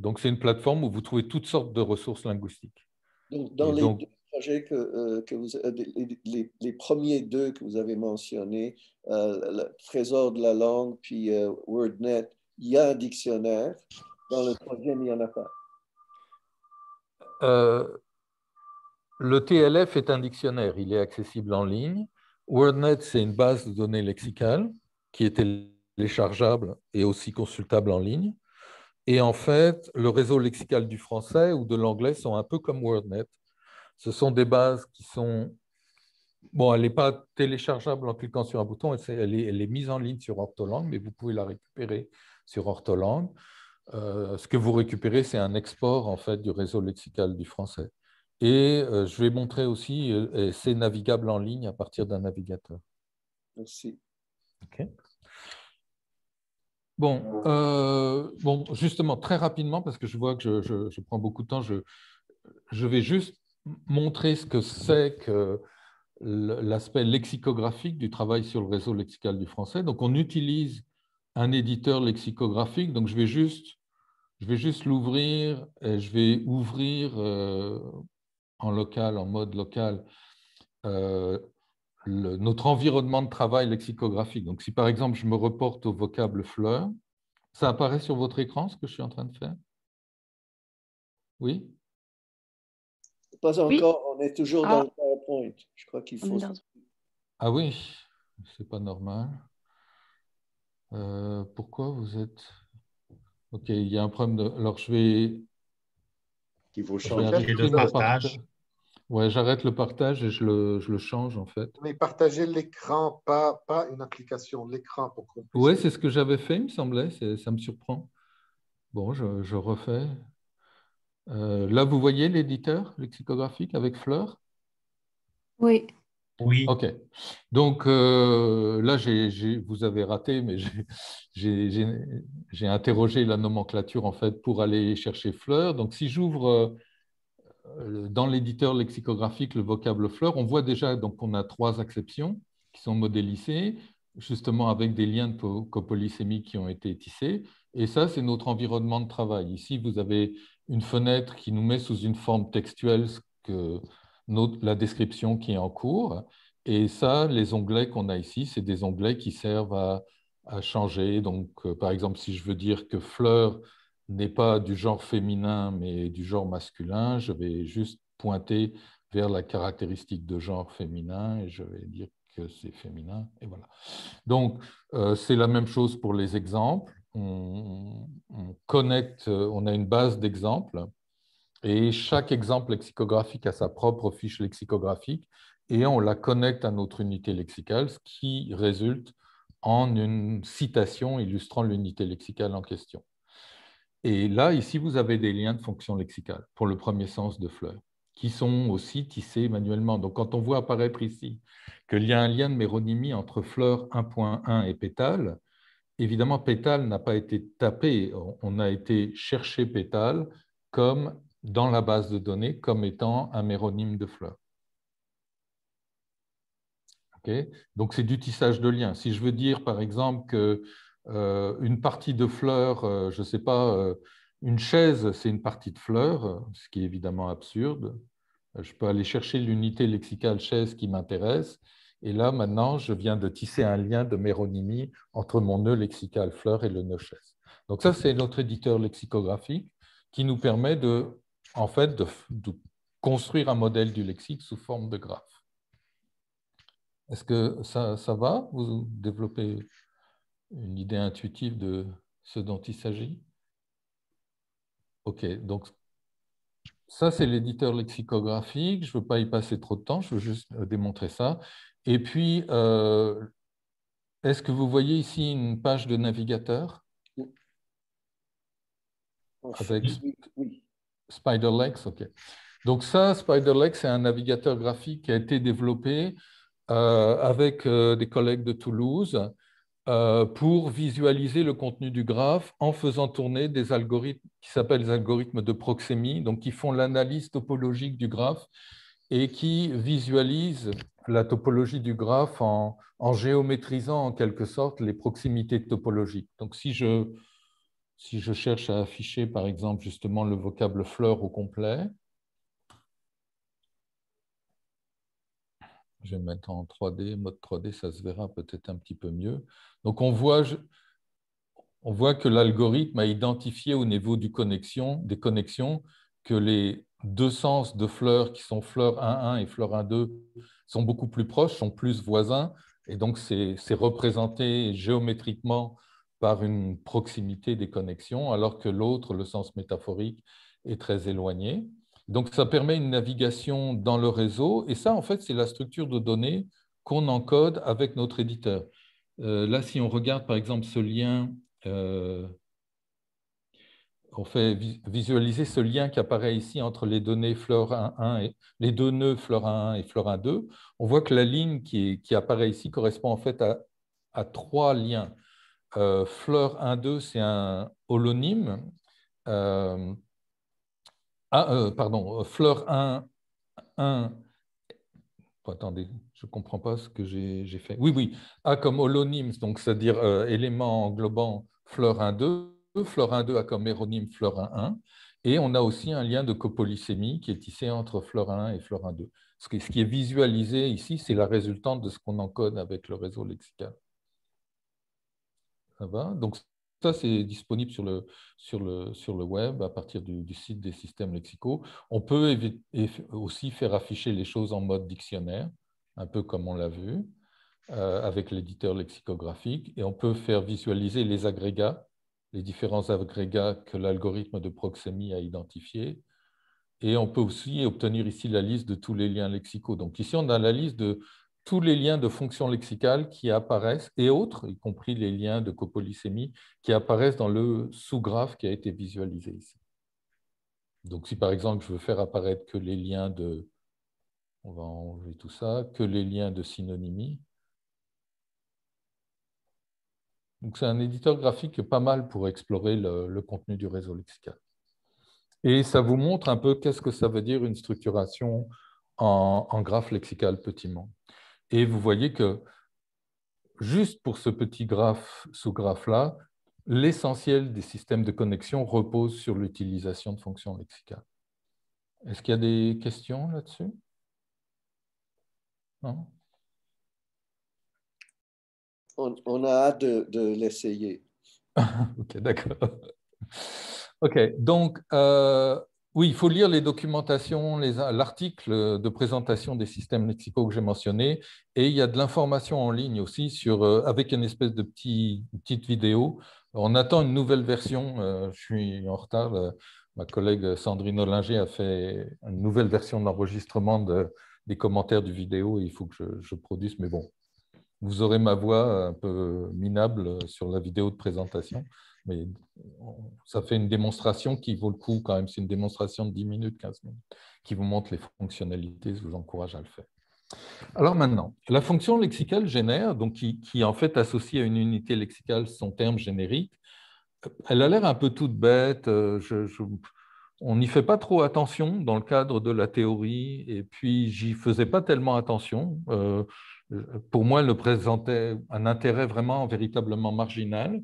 Donc, c'est une plateforme où vous trouvez toutes sortes de ressources linguistiques. Donc, dans les 2 projets que vous, les premiers deux que vous avez mentionnés, le Trésor de la langue puis WordNet, il y a un dictionnaire. Dans le troisième, il n'y en a pas. Le TLF est un dictionnaire, il est accessible en ligne. WordNet, c'est une base de données lexicale qui est téléchargeable et aussi consultable en ligne. Et en fait, le réseau lexical du français ou de l'anglais sont un peu comme WordNet. Ce sont des bases qui sont... Bon, elle n'est pas téléchargeable en cliquant sur un bouton, elle est mise en ligne sur Ortholangue, mais vous pouvez la récupérer sur Ortholangue. Ce que vous récupérez, c'est un export en fait, du réseau lexical du français. Et je vais montrer aussi, c'est navigable en ligne à partir d'un navigateur. Merci. Okay. Bon, justement, très rapidement, parce que je vois que je prends beaucoup de temps, je vais juste montrer ce que c'est que l'aspect lexicographique du travail sur le réseau lexical du français. Donc, on utilise un éditeur lexicographique. Donc, je vais juste l'ouvrir et je vais ouvrir en local, en mode local, notre environnement de travail lexicographique. Donc, si par exemple, je me reporte au vocable fleur, ça apparaît sur votre écran, ce que je suis en train de faire? Oui? Pas encore, on est toujours dans le PowerPoint. Je crois qu'il faut... Ah oui, c'est pas normal. Pourquoi vous êtes... Ok, il y a un problème de... Alors, je vais... Il faut Je vais changer arrêter de mon partage. Ouais, j'arrête le partage et je le change, en fait. Mais partager l'écran, pas une application, l'écran pour qu'on puisse... Oui, c'est ce que j'avais fait, il me semblait. Ça me surprend. Bon, je refais. Là, vous voyez l'éditeur lexicographique avec Fleur? Oui. Oui. OK. Donc, là, vous avez raté, mais j'ai interrogé la nomenclature, en fait, pour aller chercher Fleur. Donc, si j'ouvre dans l'éditeur lexicographique le vocable fleur, on voit déjà qu'on a 3 acceptions qui sont modélisées, justement avec des liens de copolysémie qui ont été tissés. Et ça, c'est notre environnement de travail. Ici, vous avez une fenêtre qui nous met sous une forme textuelle la description qui est en cours. Et ça, les onglets qu'on a ici, c'est des onglets qui servent à changer. Donc, par exemple, si je veux dire que fleur n'est pas du genre féminin, mais du genre masculin, je vais juste pointer vers la caractéristique de genre féminin et je vais dire que c'est féminin. Et voilà. Donc, c'est la même chose pour les exemples. On connecte, on a une base d'exemples et chaque exemple lexicographique a sa propre fiche lexicographique et on la connecte à notre unité lexicale, ce qui résulte en une citation illustrant l'unité lexicale en question. Et là, ici, vous avez des liens de fonction lexicale pour le premier sens de fleur, qui sont aussi tissés manuellement. Donc, quand on voit apparaître ici qu'il y a un lien de méronymie entre fleur 1.1 et pétale, évidemment, pétale n'a pas été tapé. On a été chercher pétale comme dans la base de données comme étant un méronyme de fleur. Okay. Donc, c'est du tissage de liens. Si je veux dire, par exemple, que une partie de fleurs, je ne sais pas, une chaise, c'est une partie de fleurs, ce qui est évidemment absurde. Je peux aller chercher l'unité lexicale chaise qui m'intéresse. Et là, maintenant, je viens de tisser un lien de méronymie entre mon nœud lexical fleur et le nœud chaise. Donc ça, c'est notre éditeur lexicographique qui nous permet en fait, de construire un modèle du lexique sous forme de graphe. Est-ce que ça va? Vous développez une idée intuitive de ce dont il s'agit? OK, donc ça, c'est l'éditeur lexicographique. Je ne veux pas y passer trop de temps, je veux juste démontrer ça. Et puis, est-ce que vous voyez ici une page de navigateur? Avec SpiderLex, OK. Donc ça, SpiderLex, c'est un navigateur graphique qui a été développé avec des collègues de Toulouse pour visualiser le contenu du graphe en faisant tourner des algorithmes qui s'appellent les algorithmes de proxémie, donc qui font l'analyse topologique du graphe et qui visualisent la topologie du graphe en géométrisant en quelque sorte les proximités topologiques. Donc si je cherche à afficher par exemple justement le vocable fleur au complet, Je vais mettre en 3D, mode 3D, ça se verra peut-être un petit peu mieux. Donc, on voit que l'algorithme a identifié au niveau des connexions que les deux sens de fleurs qui sont fleur 1.1 et fleur 1.2 sont beaucoup plus proches, sont plus voisins, et donc c'est représenté géométriquement par une proximité des connexions, alors que l'autre, le sens métaphorique, est très éloigné. Donc ça permet une navigation dans le réseau, et ça, en fait, c'est la structure de données qu'on encode avec notre éditeur. Là, si on regarde par exemple ce lien, on fait visualiser ce lien qui apparaît ici entre les données fleur 1.1 et les deux nœuds fleur 1.1 et fleur 1.2. On voit que la ligne qui apparaît ici correspond en fait à trois liens. Fleur 1.2, c'est un holonyme. Fleur 1.1. Attendez, je ne comprends pas ce que j'ai fait. Oui. A comme holonyme, donc c'est-à-dire élément englobant fleur 1.2. Fleur 1.2 a comme héronyme fleur 1.1. Et on a aussi un lien de copolysémie qui est tissé entre fleur 1 et fleur 1.2. Ce qui est visualisé ici, c'est la résultante de ce qu'on encode avec le réseau lexical. Ça va? Donc, ça, c'est disponible sur le web à partir du site des systèmes lexicaux. On peut aussi faire afficher les choses en mode dictionnaire, un peu comme on l'a vu, avec l'éditeur lexicographique. Et on peut faire visualiser les agrégats, les différents agrégats que l'algorithme de Proxémie a identifiés. Et on peut aussi obtenir ici la liste de tous les liens lexicaux. Donc ici, on a la liste de tous les liens de fonctions lexicales qui apparaissent, et autres, y compris les liens de copolysémie, qui apparaissent dans le sous-graphe qui a été visualisé ici. Donc si par exemple, je veux faire apparaître que les liens de... On va enlever tout ça, que les liens de synonymie. Donc c'est un éditeur graphique pas mal pour explorer le contenu du réseau lexical. Et ça vous montre un peu qu'est-ce que ça veut dire une structuration en graphe lexical petit monde. Et vous voyez que juste pour ce petit sous-graphe-là, l'essentiel des systèmes de connexion repose sur l'utilisation de fonctions lexicales. Est-ce qu'il y a des questions là-dessus? Non? On a hâte de l'essayer. Ok, d'accord. Ok, donc, oui, il faut lire les documentations, l'article de présentation des systèmes lexicaux que j'ai mentionné, et il y a de l'information en ligne aussi avec une espèce de petite vidéo. On attend une nouvelle version, je suis en retard, ma collègue Sandrine Ollinger a fait une nouvelle version d'enregistrement des commentaires du vidéo, et il faut que je produise, mais bon, vous aurez ma voix un peu minable sur la vidéo de présentation, mais ça fait une démonstration qui vaut le coup quand même. C'est une démonstration de 10 minutes, 15 minutes, qui vous montre les fonctionnalités. Je vous encourage à le faire. Alors maintenant, la fonction lexicale génère, donc qui en fait associe à une unité lexicale son terme générique, elle a l'air un peu toute bête. On n'y fait pas trop attention dans le cadre de la théorie, et puis j'y faisais pas tellement attention. Pour moi, elle ne présentait un intérêt vraiment véritablement marginal.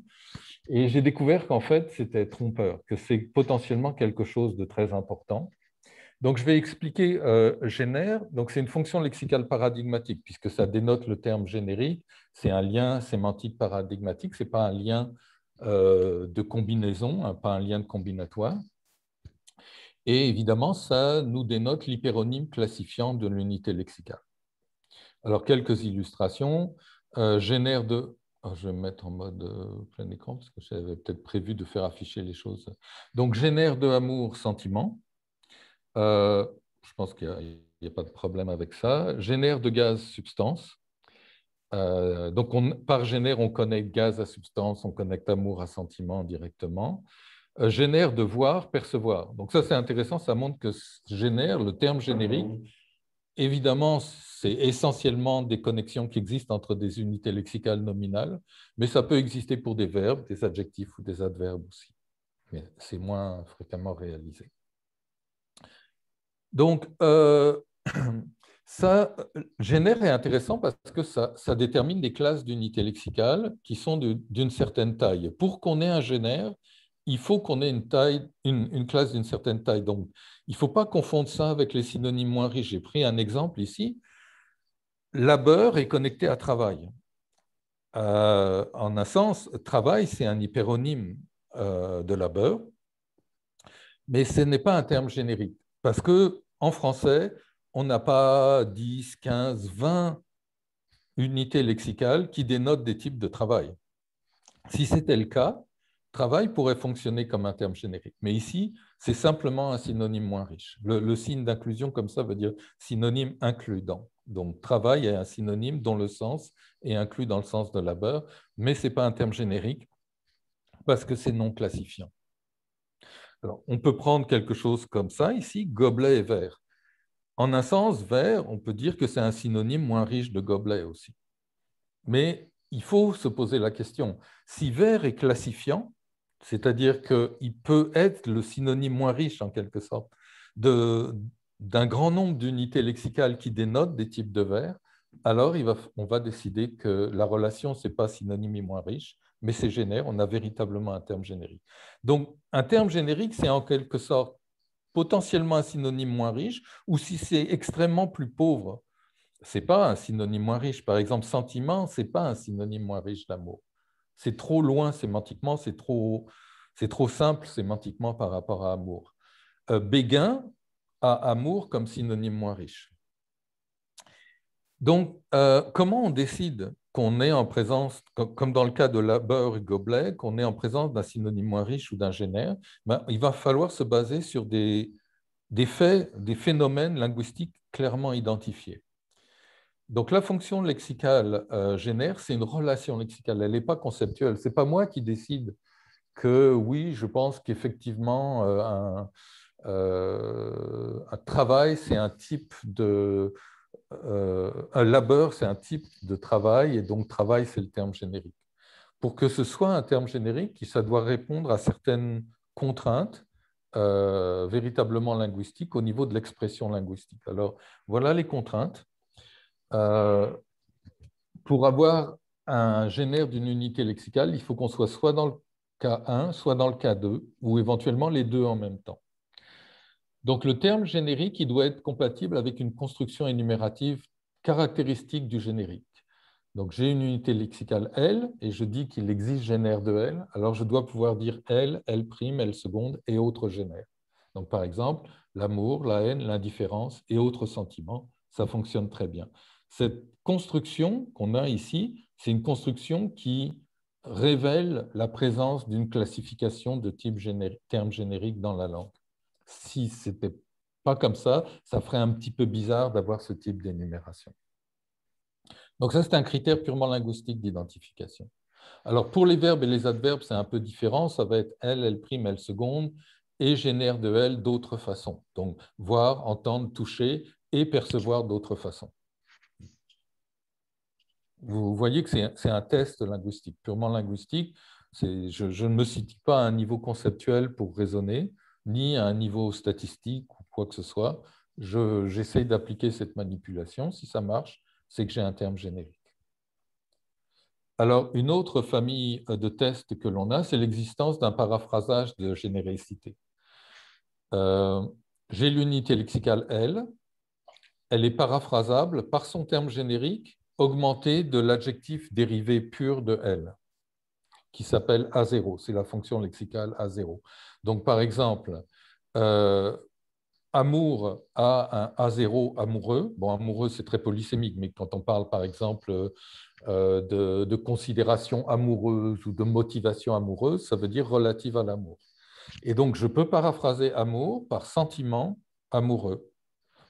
Et j'ai découvert qu'en fait, c'était trompeur, que c'est potentiellement quelque chose de très important. Donc, je vais expliquer génère. Donc, c'est une fonction lexicale paradigmatique, puisque ça dénote le terme générique. C'est un lien sémantique paradigmatique, ce n'est pas un lien de combinaison, hein, pas un lien de combinatoire. Et évidemment, ça nous dénote l'hyperonyme classifiant de l'unité lexicale. Alors, quelques illustrations. Génère de... Oh, je vais me mettre en mode plein écran, parce que j'avais peut-être prévu de faire afficher les choses. Donc, génère de amour, sentiment. Je pense qu'il n'y a pas de problème avec ça. Génère de gaz, substance. Donc, par génère, on connecte gaz à substance, on connecte amour à sentiment directement. Génère de voir, percevoir. Donc ça, c'est intéressant, ça montre que génère, le terme générique, évidemment, c'est essentiellement des connexions qui existent entre des unités lexicales nominales, mais ça peut exister pour des verbes, des adjectifs ou des adverbes aussi. Mais c'est moins fréquemment réalisé. Donc, ça, génère est intéressant parce que ça détermine des classes d'unités lexicales qui sont d'une certaine taille. Pour qu'on ait un génère, il faut qu'on ait une classe d'une certaine taille. Donc, il ne faut pas confondre ça avec les synonymes moins riches. J'ai pris un exemple ici. labeur est connecté à travail. En un sens, travail, c'est un hyperonyme de labeur, mais ce n'est pas un terme générique. Parce qu'en français, on n'a pas 10, 15, 20 unités lexicales qui dénotent des types de travail. Si c'était le cas, travail pourrait fonctionner comme un terme générique. Mais ici, c'est simplement un synonyme moins riche. Le signe d'inclusion, comme ça, veut dire synonyme includant. Donc, travail est un synonyme dont le sens est inclus dans le sens de labeur, mais ce n'est pas un terme générique parce que c'est non classifiant. Alors, on peut prendre quelque chose comme ça ici, gobelet et verre. En un sens, verre, on peut dire que c'est un synonyme moins riche de gobelet aussi. Mais il faut se poser la question, si verre est classifiant, c'est-à-dire qu'il peut être le synonyme moins riche, en quelque sorte, d'un grand nombre d'unités lexicales qui dénotent des types de verre, alors on va décider que la relation, ce n'est pas synonyme et moins riche, mais c'est génère, on a véritablement un terme générique. Donc, un terme générique, c'est en quelque sorte potentiellement un synonyme moins riche, ou si c'est extrêmement plus pauvre, ce n'est pas un synonyme moins riche. Par exemple, sentiment, ce n'est pas un synonyme moins riche d'amour. C'est trop loin sémantiquement, c'est trop simple sémantiquement par rapport à amour. Béguin a amour comme synonyme moins riche. Donc, comment on décide qu'on est en présence, comme dans le cas de labeur et gobelet, qu'on est en présence d'un synonyme moins riche ou d'un génère? Il va falloir se baser sur des faits, des phénomènes linguistiques clairement identifiés. Donc, la fonction lexicale génère, c'est une relation lexicale, elle n'est pas conceptuelle. Ce n'est pas moi qui décide que oui, je pense qu'effectivement, un travail, c'est un type de... un labeur, c'est un type de travail, et donc travail, c'est le terme générique. Pour que ce soit un terme générique, ça doit répondre à certaines contraintes véritablement linguistiques au niveau de l'expression linguistique. Alors, voilà les contraintes. Pour avoir un génère d'une unité lexicale, il faut qu'on soit dans le cas 1, soit dans le cas 2, ou éventuellement les deux en même temps. Donc, le terme générique, il doit être compatible avec une construction énumérative caractéristique du générique. Donc, j'ai une unité lexicale L, et je dis qu'il existe génère de L, alors je dois pouvoir dire L, L', L seconde et autres génères. Donc, par exemple, l'amour, la haine, l'indifférence et autres sentiments, ça fonctionne très bien. Cette construction qu'on a ici, c'est une construction qui révèle la présence d'une classification de type terme générique dans la langue. Si ce n'était pas comme ça, ça ferait un petit peu bizarre d'avoir ce type d'énumération. Donc ça, c'est un critère purement linguistique d'identification. Alors pour les verbes et les adverbes, c'est un peu différent. Ça va être L, L', L seconde et génère de L d'autres façons. Donc voir, entendre, toucher et percevoir d'autres façons. Vous voyez que c'est un test linguistique, purement linguistique. Je ne me situe pas à un niveau conceptuel pour raisonner, ni à un niveau statistique ou quoi que ce soit. J'essaye d'appliquer cette manipulation. Si ça marche, c'est que j'ai un terme générique. Alors, une autre famille de tests que l'on a, c'est l'existence d'un paraphrasage de généricité. J'ai l'unité lexicale L. Elle est paraphrasable par son terme générique augmenté de l'adjectif dérivé pur de L, qui s'appelle A0. C'est la fonction lexicale A0. Donc, par exemple, amour a un A0 amoureux. Bon, amoureux, c'est très polysémique, mais quand on parle, par exemple, de considération amoureuse ou de motivation amoureuse, ça veut dire relative à l'amour. Et donc, je peux paraphraser amour par sentiment amoureux.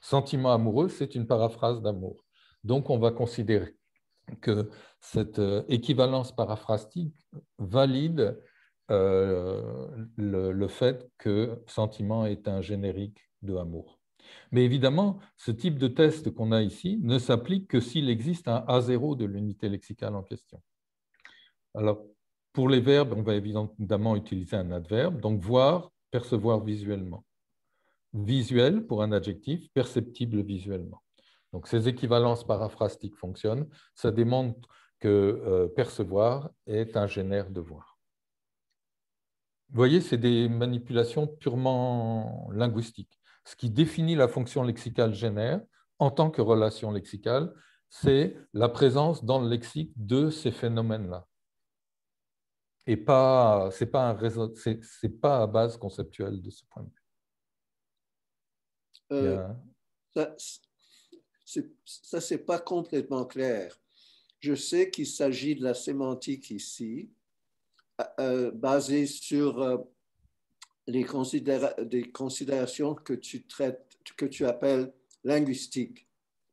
Sentiment amoureux, c'est une paraphrase d'amour. Donc, on va considérer que cette équivalence paraphrastique valide le fait que sentiment est un générique de amour. Mais évidemment, ce type de test qu'on a ici ne s'applique que s'il existe un A0 de l'unité lexicale en question. Alors, pour les verbes, on va évidemment utiliser un adverbe, donc voir, percevoir visuellement. Visuel pour un adjectif, perceptible visuellement. Donc, ces équivalences paraphrastiques fonctionnent. Ça démontre que percevoir est un génère de voir. Vous voyez, c'est des manipulations purement linguistiques. Ce qui définit la fonction lexicale génère en tant que relation lexicale, c'est la présence dans le lexique de ces phénomènes-là. Et pas, c'est pas un réseau, c'est pas à base conceptuelle de ce point de vue. Ça c'est pas complètement clair. Je sais qu'il s'agit de la sémantique ici, basée sur des considérations que tu traites, que tu appelles linguistiques.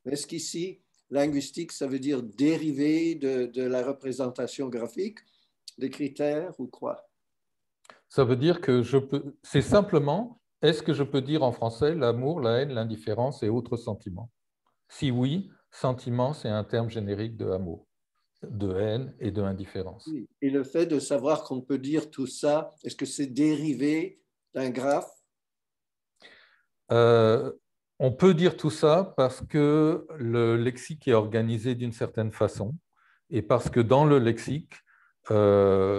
Est-ce qu'ici, linguistique, ça veut dire dérivé de la représentation graphique, des critères ou quoi? Ça veut dire que c'est simplement, est-ce que je peux dire en français l'amour, la haine, l'indifférence et autres sentiments? Si oui, sentiment, c'est un terme générique de amour, de haine et de indifférence. Oui. Et le fait de savoir qu'on peut dire tout ça, est-ce que c'est dérivé d'un graphe? On peut dire tout ça parce que le lexique est organisé d'une certaine façon et parce que dans le lexique,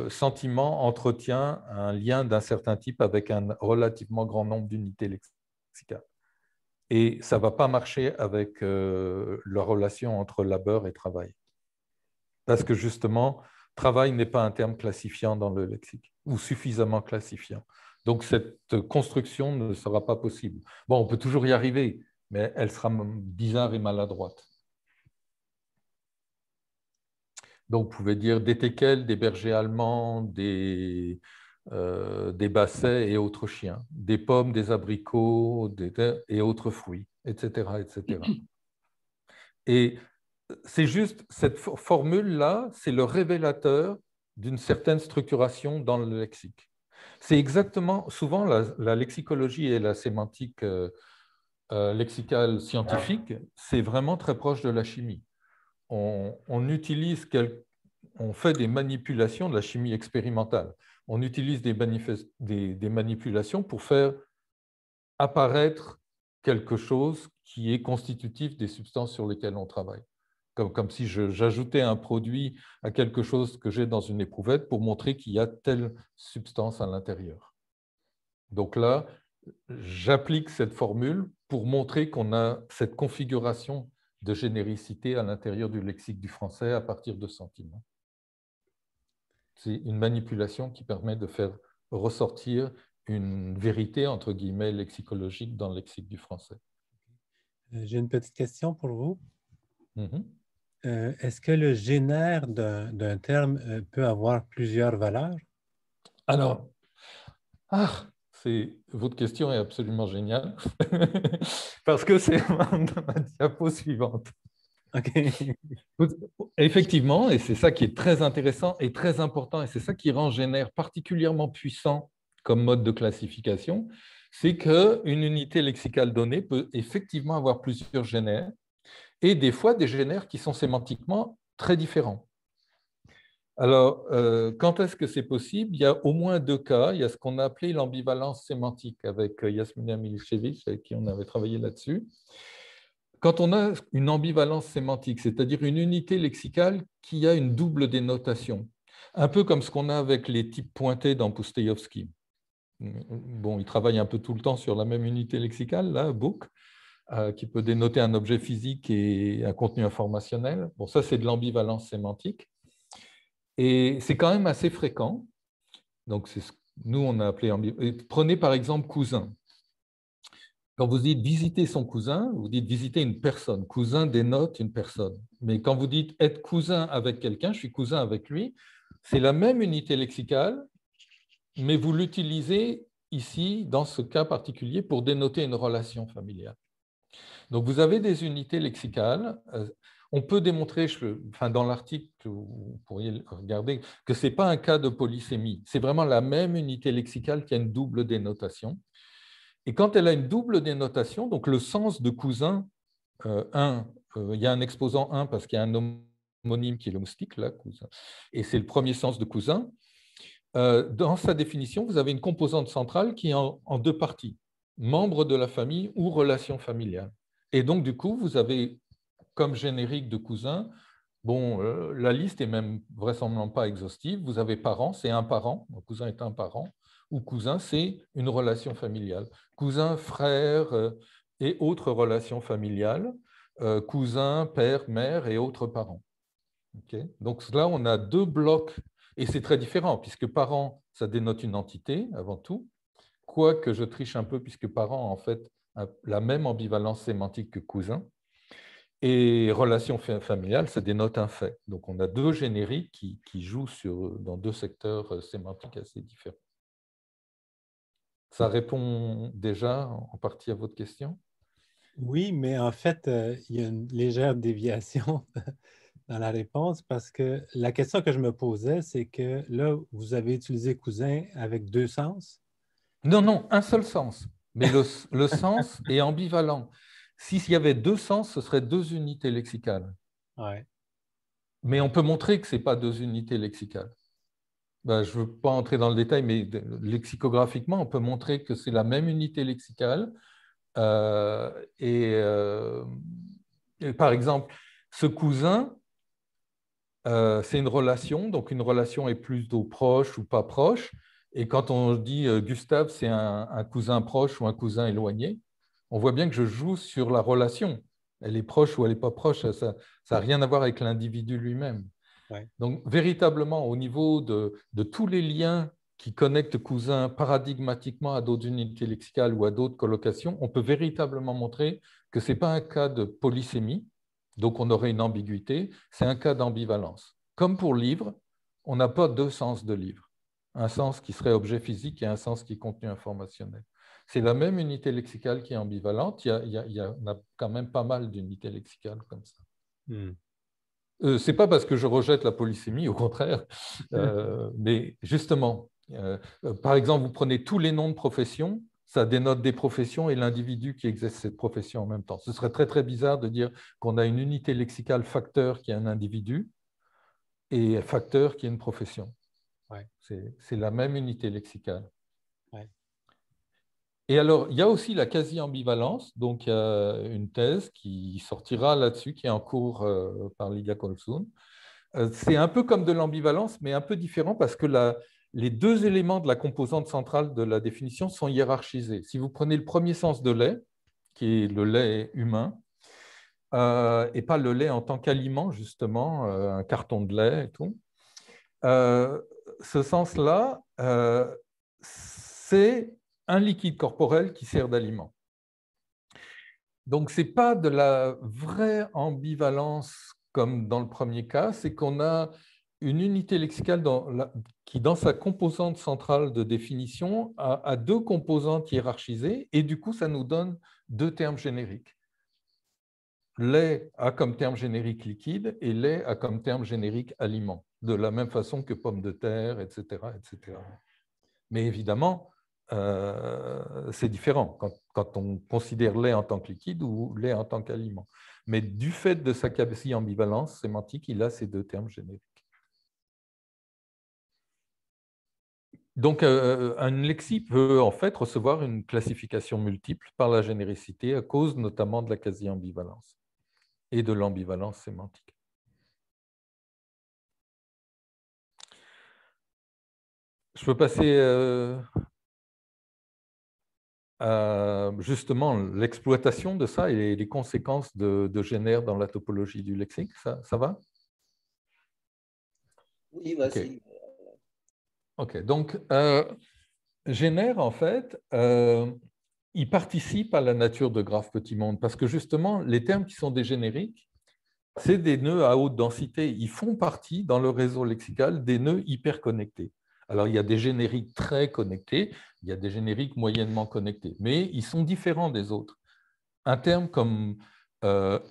sentiment entretient un lien d'un certain type avec un relativement grand nombre d'unités lexicales. Et ça ne va pas marcher avec la relation entre labeur et travail. Parce que justement, travail n'est pas un terme classifiant dans le lexique, ou suffisamment classifiant. Donc cette construction ne sera pas possible. Bon, on peut toujours y arriver, mais elle sera bizarre et maladroite. Donc, vous pouvez dire des teckels, des bergers allemands, des bassets et autres chiens, des pommes, des abricots et autres fruits, etc. etc. Et c'est juste, cette formule-là, c'est le révélateur d'une certaine structuration dans le lexique. C'est exactement, souvent, la lexicologie et la sémantique lexicale scientifique, c'est vraiment très proche de la chimie. On fait des manipulations de la chimie expérimentale. On utilise des manipulations pour faire apparaître quelque chose qui est constitutif des substances sur lesquelles on travaille. Comme si j'ajoutais un produit à quelque chose que j'ai dans une éprouvette pour montrer qu'il y a telle substance à l'intérieur. Donc là, j'applique cette formule pour montrer qu'on a cette configuration de généricité à l'intérieur du lexique du français à partir de sentiments. C'est une manipulation qui permet de faire ressortir une vérité, entre guillemets, lexicologique dans le lexique du français. J'ai une petite question pour vous. Mm-hmm. Est-ce que le génère d'un terme peut avoir plusieurs valeurs? Alors, votre question est absolument géniale, parce que c'est ma diapo suivante. Okay. Effectivement, et c'est ça qui est très intéressant et très important, et c'est ça qui rend génère particulièrement puissant comme mode de classification, c'est qu'une unité lexicale donnée peut effectivement avoir plusieurs génères, et des fois des génères qui sont sémantiquement très différents. Alors, quand est-ce que c'est possible? Il y a au moins deux cas. Il y a ce qu'on a appelé l'ambivalence sémantique avec Yasmina Milicevic, avec qui on avait travaillé là-dessus. Quand on a une ambivalence sémantique, c'est-à-dire une unité lexicale qui a une double dénotation, un peu comme ce qu'on a avec les types pointés dans Pustejovski. Bon, il travaille un peu tout le temps sur la même unité lexicale, là, book, qui peut dénoter un objet physique et un contenu informationnel. Bon, ça, c'est de l'ambivalence sémantique. Et c'est quand même assez fréquent. Donc, nous, on a appelé ambivalence. Prenez par exemple cousin. Quand vous dites visiter son cousin, vous dites visiter une personne. Cousin dénote une personne. Mais quand vous dites être cousin avec quelqu'un, je suis cousin avec lui, c'est la même unité lexicale, mais vous l'utilisez ici, dans ce cas particulier, pour dénoter une relation familiale. Donc, vous avez des unités lexicales. On peut démontrer, dans l'article, vous pourriez regarder, que ce n'est pas un cas de polysémie. C'est vraiment la même unité lexicale qui a une double dénotation. Et quand elle a une double dénotation, donc le sens de cousin, il y a un exposant 1 parce qu'il y a un homonyme qui est le moustique, là, cousin, et c'est le premier sens de cousin. Dans sa définition, vous avez une composante centrale qui est en deux parties, membre de la famille ou relation familiale. Et donc, du coup, vous avez comme générique de cousin, bon, la liste est même vraisemblablement pas exhaustive. Vous avez parent, c'est un parent, un cousin est un parent, ou cousin, c'est une relation familiale. Cousin, frère et autres relations familiales. cousin, père, mère et autres parents. Okay. Donc là, on a deux blocs, et c'est très différent, puisque parent, ça dénote une entité avant tout, quoique je triche un peu, puisque parent, en fait, a la même ambivalence sémantique que cousin, et relation familiale, ça dénote un fait. Donc on a deux génériques qui jouent dans deux secteurs sémantiques assez différents. Ça répond déjà en partie à votre question? Oui, mais en fait, il y a une légère déviation dans la réponse parce que la question que je me posais, c'est que là, vous avez utilisé cousin avec deux sens. Non, non, un seul sens. Mais le sens est ambivalent. S'il y avait deux sens, ce serait deux unités lexicales. Ouais. Mais on peut montrer que ce n'est pas deux unités lexicales. Ben, je ne veux pas entrer dans le détail, mais lexicographiquement, on peut montrer que c'est la même unité lexicale. Et par exemple, ce cousin, c'est une relation, donc une relation est plutôt proche ou pas proche. Et quand on dit Gustave, c'est un cousin proche ou un cousin éloigné, on voit bien que je joue sur la relation. Elle est proche ou elle n'est pas proche, ça n'a rien à voir avec l'individu lui-même. Ouais. Donc, véritablement, au niveau de tous les liens qui connectent cousins paradigmatiquement à d'autres unités lexicales ou à d'autres collocations, on peut véritablement montrer que ce n'est pas un cas de polysémie, donc on aurait une ambiguïté, c'est un cas d'ambivalence. Comme pour livre, on n'a pas deux sens de livre, un sens qui serait objet physique et un sens qui est contenu informationnel. C'est la même unité lexicale qui est ambivalente, il y en a quand même pas mal d'unités lexicales comme ça. Ce n'est pas parce que je rejette la polysémie, au contraire, mais justement, par exemple, vous prenez tous les noms de professions, ça dénote des professions et l'individu qui exerce cette profession en même temps. Ce serait très, très bizarre de dire qu'on a une unité lexicale facteur qui est un individu et facteur qui est une profession. Ouais. C'est la même unité lexicale. Ouais. Et alors, il y a aussi la quasi-ambivalence, donc il y a une thèse qui sortira là-dessus, qui est en cours par Lydia Kolsoun. C'est un peu comme de l'ambivalence, mais un peu différent parce que les deux éléments de la composante centrale de la définition sont hiérarchisés. Si vous prenez le premier sens de lait, qui est le lait humain, et pas le lait en tant qu'aliment, justement, un carton de lait et tout, ce sens-là, c'est un liquide corporel qui sert d'aliment. Donc, ce n'est pas de la vraie ambivalence comme dans le premier cas, c'est qu'on a une unité lexicale qui, dans sa composante centrale de définition, a deux composantes hiérarchisées et du coup, ça nous donne deux termes génériques. Lait a comme terme générique liquide et lait a comme terme générique aliment, de la même façon que pomme de terre, etc. etc. Mais évidemment, c'est différent quand on considère lait en tant que liquide ou lait en tant qu'aliment. Mais du fait de sa quasi-ambivalence sémantique, il a ces deux termes génériques. Donc, un lexique peut en fait recevoir une classification multiple par la généricité à cause notamment de la quasi-ambivalence et de l'ambivalence sémantique. Je peux passer justement l'exploitation de ça et les conséquences de Génère dans la topologie du lexique. Ça va? Oui, vas-y. Ok, donc Génère, en fait, il participe à la nature de Graphe Petit Monde parce que justement, les termes qui sont des génériques, c'est des nœuds à haute densité. Ils font partie, dans le réseau lexical, des nœuds hyper connectés. Alors, il y a des génériques très connectés, il y a des génériques moyennement connectés, mais ils sont différents des autres. Un terme comme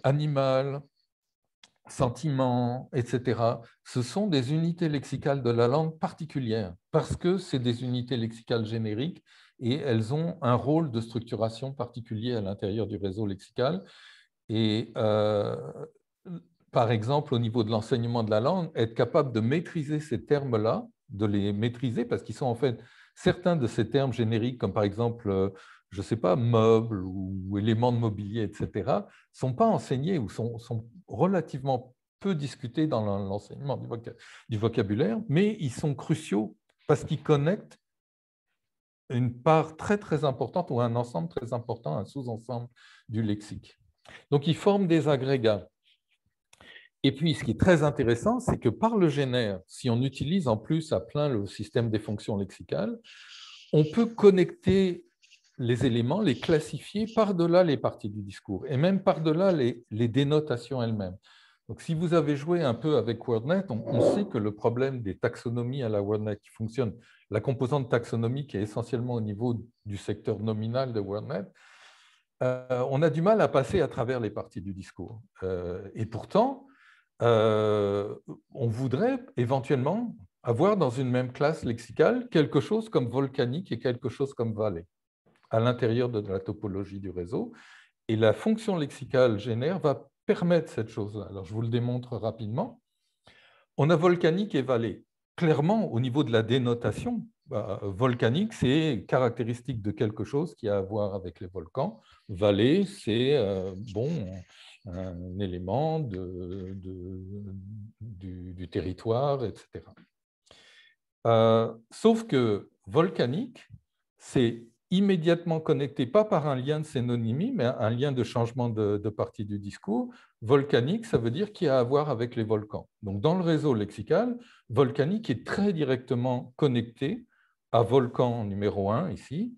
animal, sentiment, etc., ce sont des unités lexicales de la langue particulières, parce que c'est des unités lexicales génériques et elles ont un rôle de structuration particulier à l'intérieur du réseau lexical. Et par exemple, au niveau de l'enseignement de la langue, être capable de maîtriser ces termes-là, de les maîtriser, parce qu'ils sont en fait certains de ces termes génériques, comme par exemple, je ne sais pas, meubles ou éléments de mobilier, etc., ne sont pas enseignés ou sont relativement peu discutés dans l'enseignement du vocabulaire, mais ils sont cruciaux parce qu'ils connectent une part très, très importante ou un ensemble très important, un sous-ensemble du lexique. Donc, ils forment des agrégats. Et puis, ce qui est très intéressant, c'est que par le génère, si on utilise en plus à plein le système des fonctions lexicales, on peut connecter les éléments, les classifier par-delà les parties du discours et même par-delà les dénotations elles-mêmes. Donc, si vous avez joué un peu avec WordNet, on sait que le problème des taxonomies à la WordNet qui fonctionne, la composante taxonomique est essentiellement au niveau du secteur nominal de WordNet, on a du mal à passer à travers les parties du discours. Et pourtant, on voudrait éventuellement avoir dans une même classe lexicale quelque chose comme volcanique et quelque chose comme vallée à l'intérieur de la topologie du réseau. Et la fonction lexicale génère va permettre cette chose-là. Alors, je vous le démontre rapidement. On a volcanique et vallée. Clairement, au niveau de la dénotation, volcanique, c'est caractéristique de quelque chose qui a à voir avec les volcans. Vallée, c'est un élément du territoire, etc. Sauf que volcanique, c'est immédiatement connecté, pas par un lien de synonymie, mais un lien de changement de partie du discours. Volcanique, ça veut dire qu'il a à voir avec les volcans. Donc, dans le réseau lexical, volcanique est très directement connecté à volcan numéro 1, ici,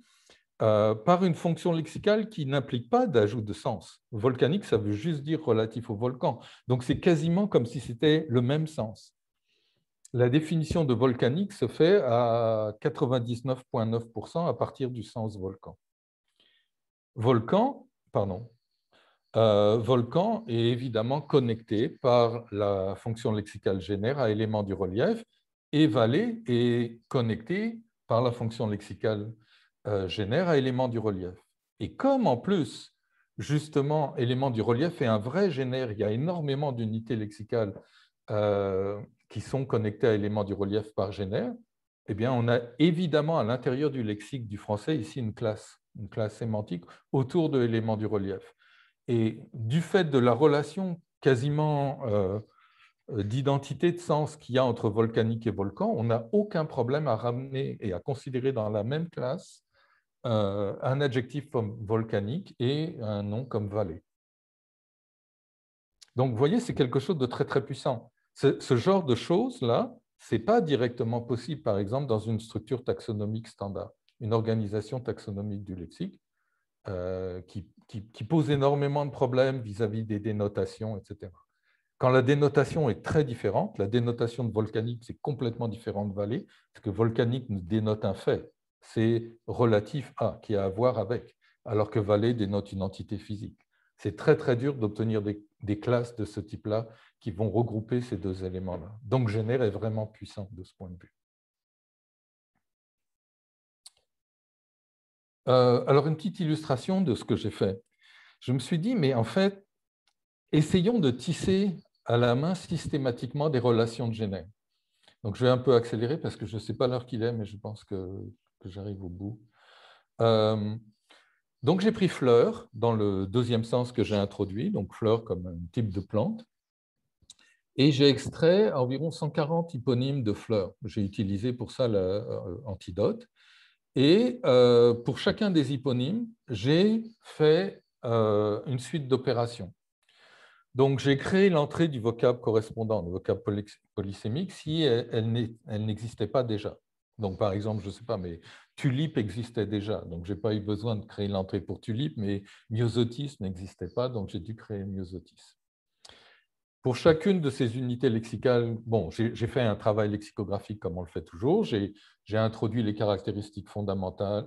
par une fonction lexicale qui n'implique pas d'ajout de sens. Volcanique, ça veut juste dire relatif au volcan. Donc, c'est quasiment comme si c'était le même sens. La définition de volcanique se fait à 99,9% à partir du sens volcan. Volcan est évidemment connecté par la fonction lexicale génère à élément du relief et vallée est connecté par la fonction lexicale génère à élément du relief. Et comme en plus, justement, élément du relief est un vrai génère, il y a énormément d'unités lexicales qui sont connectés à éléments du relief par génère, eh bien, on a évidemment à l'intérieur du lexique du français ici une classe sémantique autour de l'élément du relief. Et du fait de la relation quasiment d'identité de sens qu'il y a entre volcanique et volcan, on n'a aucun problème à ramener et à considérer dans la même classe un adjectif comme volcanique et un nom comme vallée. Donc, vous voyez, c'est quelque chose de très, très puissant. Ce genre de choses-là, ce n'est pas directement possible, par exemple, dans une structure taxonomique standard, une organisation taxonomique du lexique qui pose énormément de problèmes vis-à-vis des dénotations, etc. Quand la dénotation est très différente, la dénotation de volcanique, c'est complètement différent de vallée, parce que volcanique nous dénote un fait, c'est relatif à, qui a à voir avec, alors que vallée dénote une entité physique. C'est très, très dur d'obtenir des classes de ce type-là qui vont regrouper ces deux éléments-là. Donc, génère est vraiment puissant de ce point de vue. Alors, une petite illustration de ce que j'ai fait. Je me suis dit, mais en fait, essayons de tisser à la main systématiquement des relations de génère. Donc, je vais un peu accélérer parce que je ne sais pas l'heure qu'il est, mais je pense que j'arrive au bout. Donc, j'ai pris fleur dans le deuxième sens que j'ai introduit, donc fleur comme un type de plante, et j'ai extrait environ 140 hyponymes de fleurs. J'ai utilisé pour ça l'antidote. Et pour chacun des hyponymes, j'ai fait une suite d'opérations. Donc, j'ai créé l'entrée du vocable correspondant, le vocable polysémique, si elle n'existait pas déjà. Donc, par exemple, je ne sais pas, mais tulipe existait déjà. Donc, je n'ai pas eu besoin de créer l'entrée pour tulipe, mais myosotis n'existait pas, donc j'ai dû créer myosotis. Pour chacune de ces unités lexicales, bon, j'ai fait un travail lexicographique comme on le fait toujours. J'ai introduit les caractéristiques fondamentales,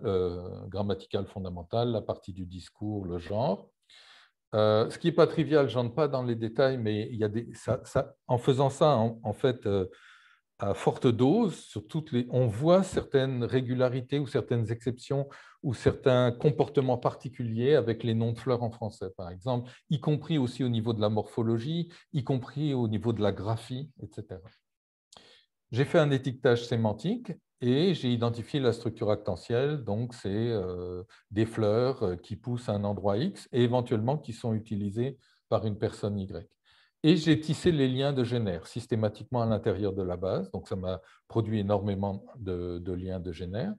grammaticales fondamentales, la partie du discours, le genre. Ce qui n'est pas trivial, je n'entre pas dans les détails, mais il y a en faisant ça, en fait, à forte dose, sur on voit certaines régularités ou certaines exceptions ou certains comportements particuliers avec les noms de fleurs en français, par exemple, y compris aussi au niveau de la morphologie, y compris au niveau de la graphie, etc. J'ai fait un étiquetage sémantique et j'ai identifié la structure actentielle, donc c'est des fleurs qui poussent à un endroit X et éventuellement qui sont utilisées par une personne Y. Et j'ai tissé les liens de génère systématiquement à l'intérieur de la base, donc ça m'a produit énormément de liens de génère.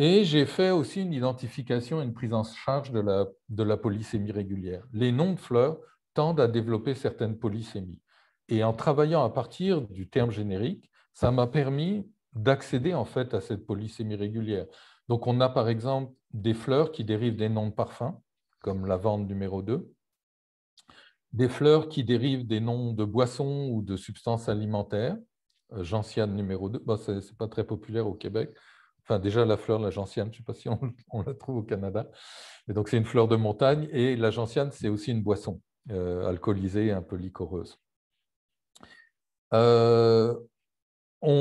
Et j'ai fait aussi une identification et une prise en charge de la polysémie régulière. Les noms de fleurs tendent à développer certaines polysémies. Et en travaillant à partir du terme générique, ça m'a permis d'accéder en fait à cette polysémie régulière. Donc on a par exemple des fleurs qui dérivent des noms de parfums, comme lavande numéro 2, des fleurs qui dérivent des noms de boissons ou de substances alimentaires, gentiane numéro 2, bon, ce n'est pas très populaire au Québec. Enfin, déjà, la fleur, la gentiane, je ne sais pas si on la trouve au Canada. Et donc, c'est une fleur de montagne. Et la gentiane, c'est aussi une boisson alcoolisée, un peu liquoreuse. On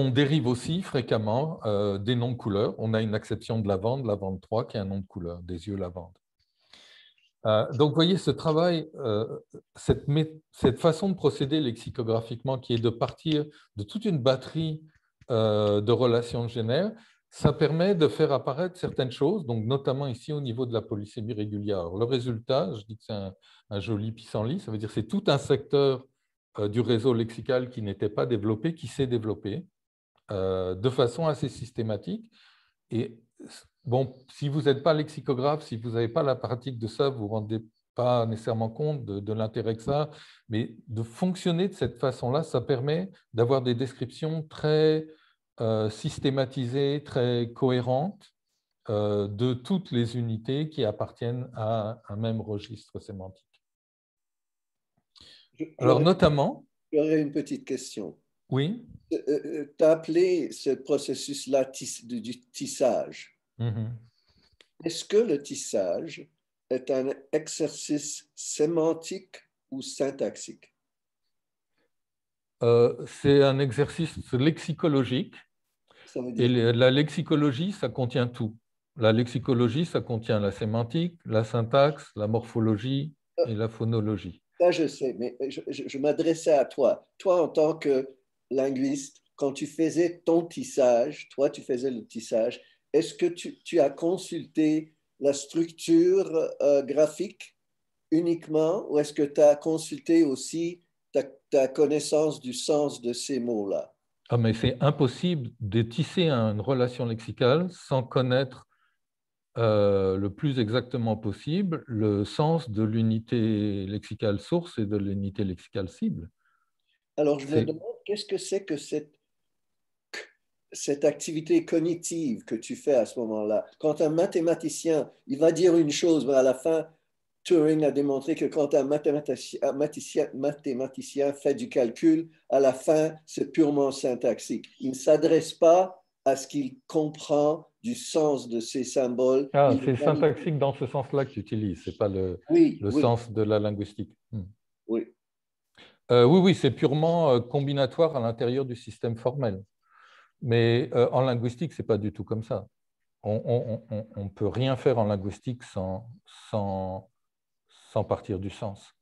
dérive aussi fréquemment des noms de couleurs. On a une acception de lavande 3, qui est un nom de couleur, des yeux lavande. Donc, vous voyez, ce travail, cette façon de procéder lexicographiquement, qui est de partir de toute une batterie de relations de génère, ça permet de faire apparaître certaines choses, donc notamment ici au niveau de la polysémie régulière. Alors, le résultat, je dis que c'est un joli pissenlit, ça veut dire que c'est tout un secteur du réseau lexical qui n'était pas développé, qui s'est développé de façon assez systématique. Et bon, si vous n'êtes pas lexicographe, si vous n'avez pas la pratique de ça, vous ne vous rendez pas nécessairement compte de l'intérêt que ça a, mais de fonctionner de cette façon-là, ça permet d'avoir des descriptions très systématisées, très cohérentes de toutes les unités qui appartiennent à un même registre sémantique. Alors, notamment… J'aurais une petite question. Oui. Tu as appelé ce processus-là du tissage. Mm-hmm. Est-ce que le tissage est un exercice sémantique ou syntaxique? C'est un exercice lexicologique. Et la lexicologie, ça contient tout. La lexicologie, ça contient la sémantique, la syntaxe, la morphologie et la phonologie. Ça, je sais, mais je m'adressais à toi. Toi, en tant que linguiste, quand tu faisais ton tissage, toi, tu faisais le tissage, est-ce que tu as consulté la structure graphique uniquement ou est-ce que tu as consulté aussi ta connaissance du sens de ces mots-là? Ah, mais c'est impossible de tisser une relation lexicale sans connaître le plus exactement possible le sens de l'unité lexicale source et de l'unité lexicale cible. Alors, je me demande, qu'est-ce que c'est que cette activité cognitive que tu fais à ce moment-là? Quand un mathématicien, il va dire une chose, mais à la fin, Turing a démontré que quand un mathématicien fait du calcul, à la fin, c'est purement syntaxique. Il ne s'adresse pas à ce qu'il comprend du sens de ces symboles. Ah, c'est syntaxique dans ce sens-là que tu utilises, ce n'est pas le sens de la linguistique. Oui. Oui, c'est purement combinatoire à l'intérieur du système formel. Mais en linguistique, ce n'est pas du tout comme ça. On ne peut rien faire en linguistique sans partir du sens.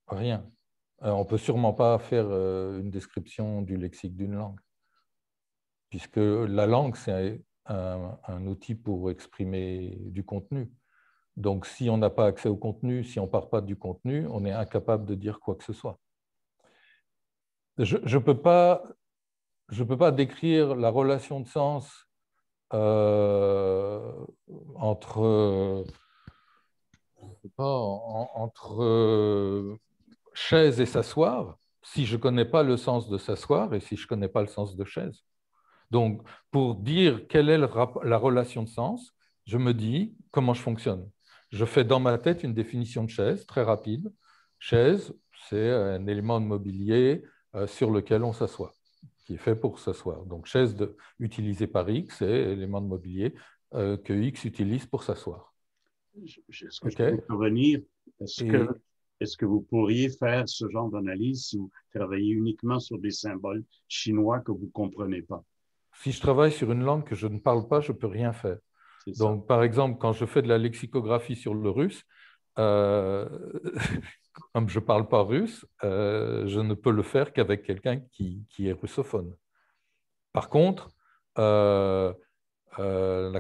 Rien. On ne peut sûrement pas faire une description du lexique d'une langue, puisque la langue, c'est un outil pour exprimer du contenu. Donc, si on n'a pas accès au contenu, si on ne part pas du contenu, on est incapable de dire quoi que ce soit. Je ne peux pas décrire la relation de sens entre chaise et s'asseoir si je ne connais pas le sens de s'asseoir et si je ne connais pas le sens de chaise. Donc, pour dire quelle est la relation de sens, je me dis comment je fonctionne. Je fais dans ma tête une définition de chaise très rapide. Chaise, c'est un élément de mobilier sur lequel on s'assoit, qui est fait pour s'asseoir. Donc, chaise utilisée par X, c'est élément de mobilier que X utilise pour s'asseoir. Est-ce que je peux revenir? Est-ce que vous pourriez faire ce genre d'analyse si vous travaillez uniquement sur des symboles chinois que vous ne comprenez pas? Si je travaille sur une langue que je ne parle pas, je ne peux rien faire. Donc, par exemple, quand je fais de la lexicographie sur le russe, comme je ne parle pas russe, je ne peux le faire qu'avec quelqu'un qui est russophone. Par contre, la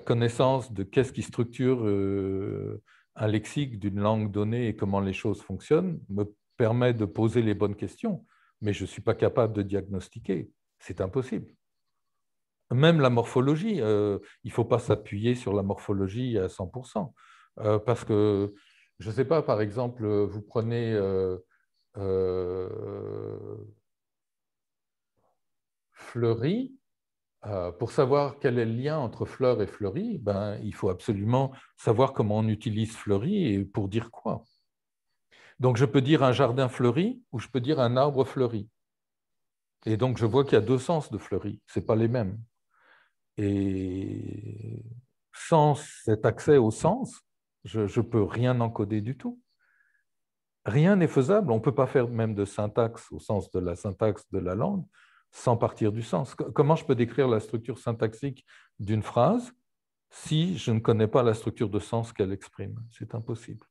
connaissance de qu'est-ce qui structure un lexique d'une langue donnée et comment les choses fonctionnent me permet de poser les bonnes questions, mais je ne suis pas capable de diagnostiquer. C'est impossible. Même la morphologie, il ne faut pas s'appuyer sur la morphologie à 100%. Parce que, je ne sais pas, par exemple, vous prenez fleurie. Pour savoir quel est le lien entre fleur et fleurie, ben, il faut absolument savoir comment on utilise fleurie et pour dire quoi. Donc, je peux dire un jardin fleuri ou je peux dire un arbre fleuri. Et donc, je vois qu'il y a deux sens de fleuri, ce n'est pas les mêmes. Et sans cet accès au sens, je ne peux rien encoder du tout. Rien n'est faisable. On ne peut pas faire même de syntaxe au sens de la syntaxe de la langue sans partir du sens. Comment je peux décrire la structure syntaxique d'une phrase si je ne connais pas la structure de sens qu'elle exprime? C'est impossible.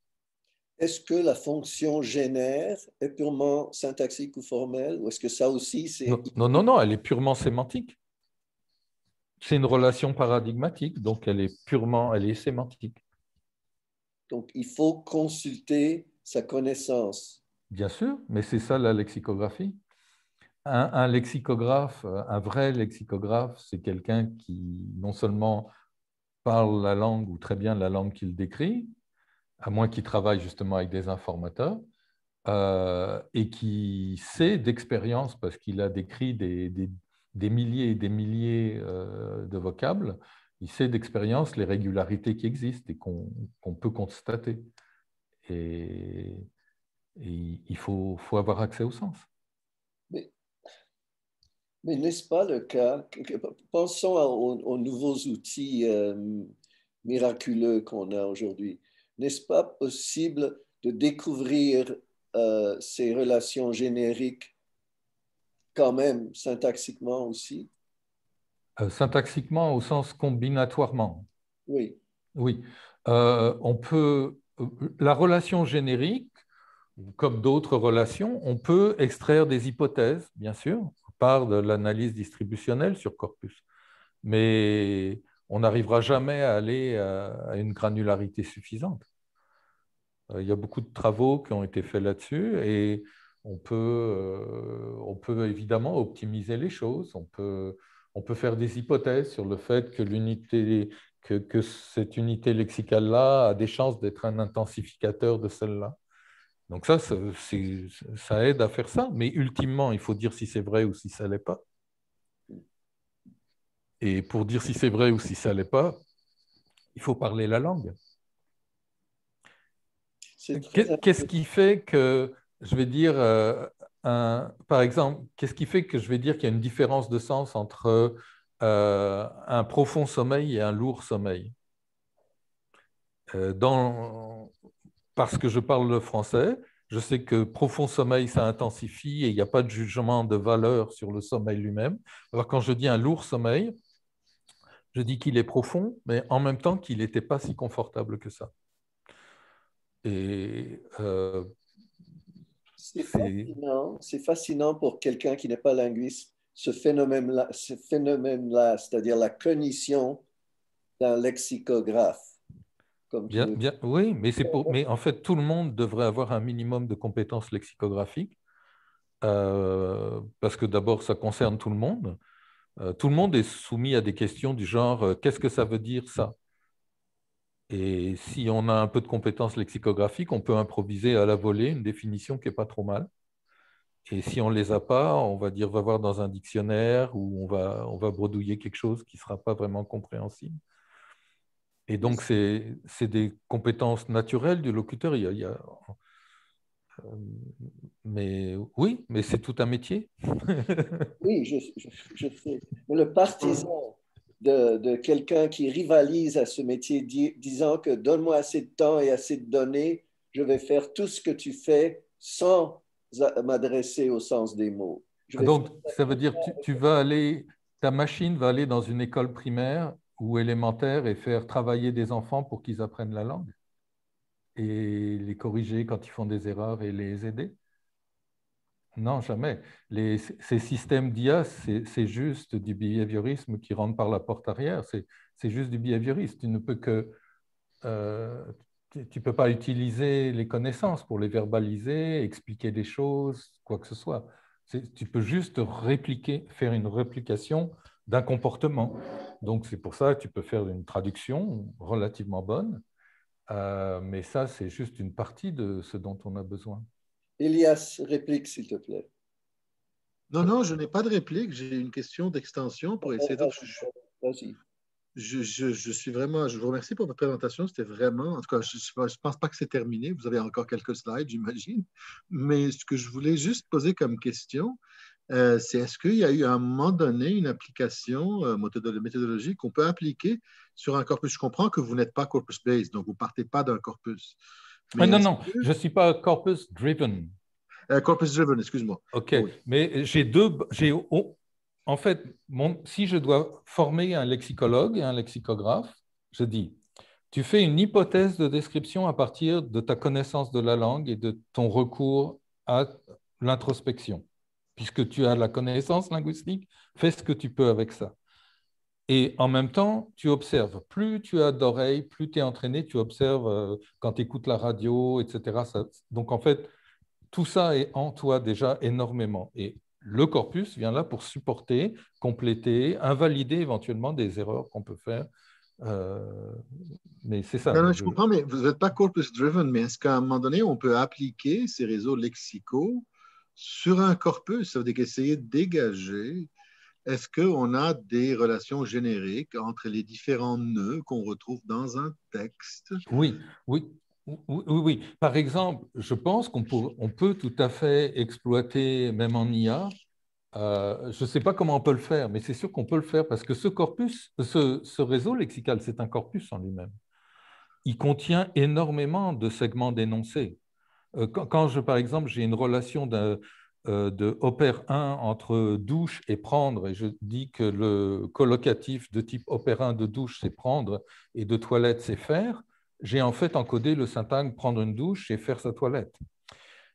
Est-ce que la fonction génère est purement syntaxique ou formelle, ou est-ce que ça aussi c'est... Non, elle est purement sémantique. C'est une relation paradigmatique, donc elle est sémantique. Donc, il faut consulter sa connaissance. Bien sûr, mais c'est ça la lexicographie. Un lexicographe, un vrai lexicographe, c'est quelqu'un qui non seulement parle la langue ou très bien la langue qu'il décrit, à moins qu'il travaille justement avec des informateurs, et qui sait d'expérience, parce qu'il a décrit des milliers et des milliers de vocables, il sait d'expérience les régularités qui existent et qu'on peut constater. Et il faut avoir accès au sens. Mais n'est-ce pas le cas? Pensons aux nouveaux outils miraculeux qu'on a aujourd'hui. N'est-ce pas possible de découvrir ces relations génériques quand même syntaxiquement aussi? Syntaxiquement au sens combinatoirement. Oui. Oui. On peut, la relation générique, comme d'autres relations, on peut extraire des hypothèses, bien sûr, par de l'analyse distributionnelle sur corpus. Mais on n'arrivera jamais à aller à une granularité suffisante. Il y a beaucoup de travaux qui ont été faits là-dessus et on peut évidemment optimiser les choses. On peut faire des hypothèses sur le fait que cette unité lexicale-là a des chances d'être un intensificateur de celle-là. Donc ça aide à faire ça, mais ultimement, il faut dire si c'est vrai ou si ça ne l'est pas. Et pour dire si c'est vrai ou si ça ne l'est pas, il faut parler la langue. Qu'est-ce qui fait que, je vais dire, par exemple, qu'est-ce qui fait que je vais dire qu'il y a une différence de sens entre un profond sommeil et un lourd sommeil? Parce que je parle le français, je sais que profond sommeil, ça intensifie et il n'y a pas de jugement de valeur sur le sommeil lui-même. Alors quand je dis un lourd sommeil, je dis qu'il est profond, mais en même temps qu'il n'était pas si confortable que ça. Et c'est fascinant pour quelqu'un qui n'est pas linguiste, ce phénomène-là, c'est-à-dire la cognition d'un lexicographe. Oui, mais en fait, tout le monde devrait avoir un minimum de compétences lexicographiques, parce que d'abord, ça concerne tout le monde. Tout le monde est soumis à des questions du genre qu'est-ce que ça veut dire ça? Et si on a un peu de compétences lexicographiques, on peut improviser à la volée une définition qui n'est pas trop mal. Et si on ne les a pas, on va dire va voir dans un dictionnaire ou on va bredouiller quelque chose qui ne sera pas vraiment compréhensible. Et donc, c'est des compétences naturelles du locuteur. Mais oui, mais c'est tout un métier. Oui, je sais. Mais le partisan de quelqu'un qui rivalise à ce métier disant que donne-moi assez de temps et assez de données, je vais faire tout ce que tu fais sans m'adresser au sens des mots. Donc, ça veut dire que ta machine va aller dans une école primaire ou élémentaire et faire travailler des enfants pour qu'ils apprennent la langue et les corriger quand ils font des erreurs et les aider? Non, jamais. Ces systèmes d'IA, c'est juste du behaviorisme qui rentre par la porte arrière. C'est juste du behaviorisme. Tu ne peux tu peux pas utiliser les connaissances pour les verbaliser, expliquer des choses, quoi que ce soit. Tu peux juste faire une réplication d'un comportement. Donc, c'est pour ça que tu peux faire une traduction relativement bonne, mais ça, c'est juste une partie de ce dont on a besoin. Elias, réplique, s'il te plaît. Non, non, je n'ai pas de réplique. J'ai une question d'extension pour essayer de... Vas-y. Je suis vraiment... Je vous remercie pour votre présentation. C'était vraiment... En tout cas, je ne pense pas que c'est terminé. Vous avez encore quelques slides, j'imagine. Mais ce que je voulais juste poser comme question, c'est est-ce qu'il y a eu à un moment donné une application méthodologique qu'on peut appliquer sur un corpus? Je comprends que vous n'êtes pas corpus-based, donc vous ne partez pas d'un corpus. Mais non, je ne suis pas corpus-driven. Corpus-driven, excuse-moi. OK, oui. Mais en fait, si je dois former un lexicologue et un lexicographe, je dis, tu fais une hypothèse de description à partir de ta connaissance de la langue et de ton recours à l'introspection. Puisque tu as la connaissance linguistique, fais ce que tu peux avec ça. Et en même temps, tu observes. Plus tu as d'oreilles, plus tu es entraîné, tu observes quand tu écoutes la radio, etc. Donc, en fait, tout ça est en toi déjà énormément. Et le corpus vient là pour supporter, compléter, invalider éventuellement des erreurs qu'on peut faire. Mais c'est ça. Non, je comprends, mais vous n'êtes pas corpus-driven, mais est-ce qu'à un moment donné, on peut appliquer ces réseaux lexicaux sur un corpus? Ça veut dire qu'essayer de dégager, est-ce qu'on a des relations génériques entre les différents nœuds qu'on retrouve dans un texte? Oui. Par exemple, je pense qu'on peut tout à fait exploiter, même en IA, je ne sais pas comment on peut le faire, mais c'est sûr qu'on peut le faire parce que ce corpus, ce réseau lexical, c'est un corpus en lui-même. Il contient énormément de segments d'énoncés. Quand par exemple, j'ai une relation de opère 1 entre douche et prendre, et je dis que le collocatif de type opère 1 de douche, c'est prendre, et de toilette, c'est faire, j'ai en fait encodé le syntagme prendre une douche et faire sa toilette.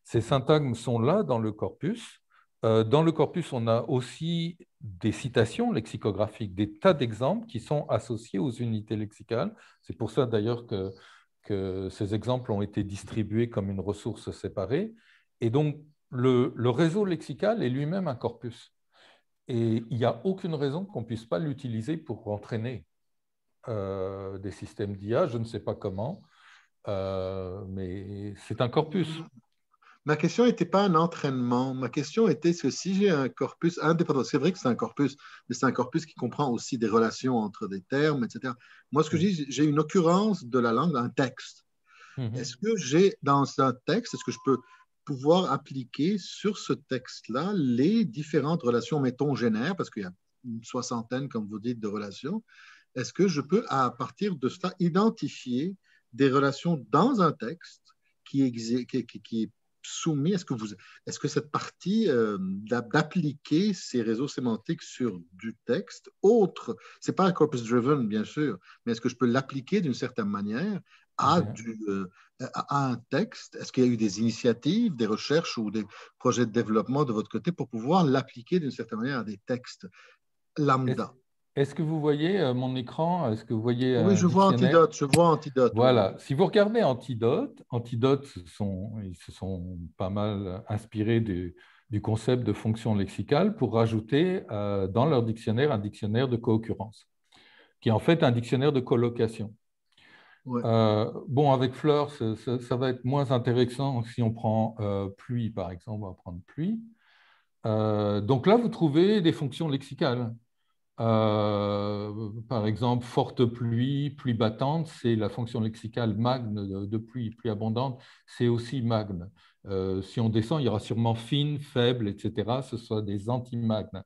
Ces syntagmes sont là dans le corpus. Dans le corpus, on a aussi des citations lexicographiques, des tas d'exemples qui sont associés aux unités lexicales. C'est pour ça d'ailleurs que ces exemples ont été distribués comme une ressource séparée. Et donc, le réseau lexical est lui-même un corpus. Et il n'y a aucune raison qu'on ne puisse pas l'utiliser pour entraîner des systèmes d'IA. Je ne sais pas comment, mais c'est un corpus. Ma question n'était pas un entraînement. Ma question était que si j'ai un corpus indépendant, c'est vrai que c'est un corpus, mais c'est un corpus qui comprend aussi des relations entre des termes, etc. Moi, ce que je dis, j'ai une occurrence de la langue, un texte. Est-ce que j'ai dans un texte, est-ce que je peux pouvoir appliquer sur ce texte-là les différentes relations, mettons, génères, parce qu'il y a une soixantaine, comme vous dites, de relations. Est-ce que je peux, à partir de cela, identifier des relations dans un texte qui est soumis? Est-ce que cette partie d'appliquer ces réseaux sémantiques sur du texte autre, c'est pas un corpus driven bien sûr, mais est-ce que je peux l'appliquer d'une certaine manière à un texte? Est-ce qu'il y a eu des initiatives, des recherches ou des projets de développement de votre côté pour pouvoir l'appliquer d'une certaine manière à des textes lambda? Est-ce que vous voyez mon écran? Est-ce que vous voyez Oui, je vois Antidote. Je vois Antidote. Voilà. Oui. Si vous regardez Antidote ils se sont pas mal inspirés du concept de fonction lexicale pour rajouter dans leur dictionnaire un dictionnaire de co-occurrence, qui est en fait un dictionnaire de colocation. Ouais. Bon, avec Fleur, ça va être moins intéressant si on prend pluie, par exemple. On va prendre pluie. Donc là, vous trouvez des fonctions lexicales. Par exemple, forte pluie, pluie battante, c'est la fonction lexicale magne de pluie, pluie abondante, c'est aussi magne. Si on descend, il y aura sûrement fine, faible, etc. Ce sont des antimagnes.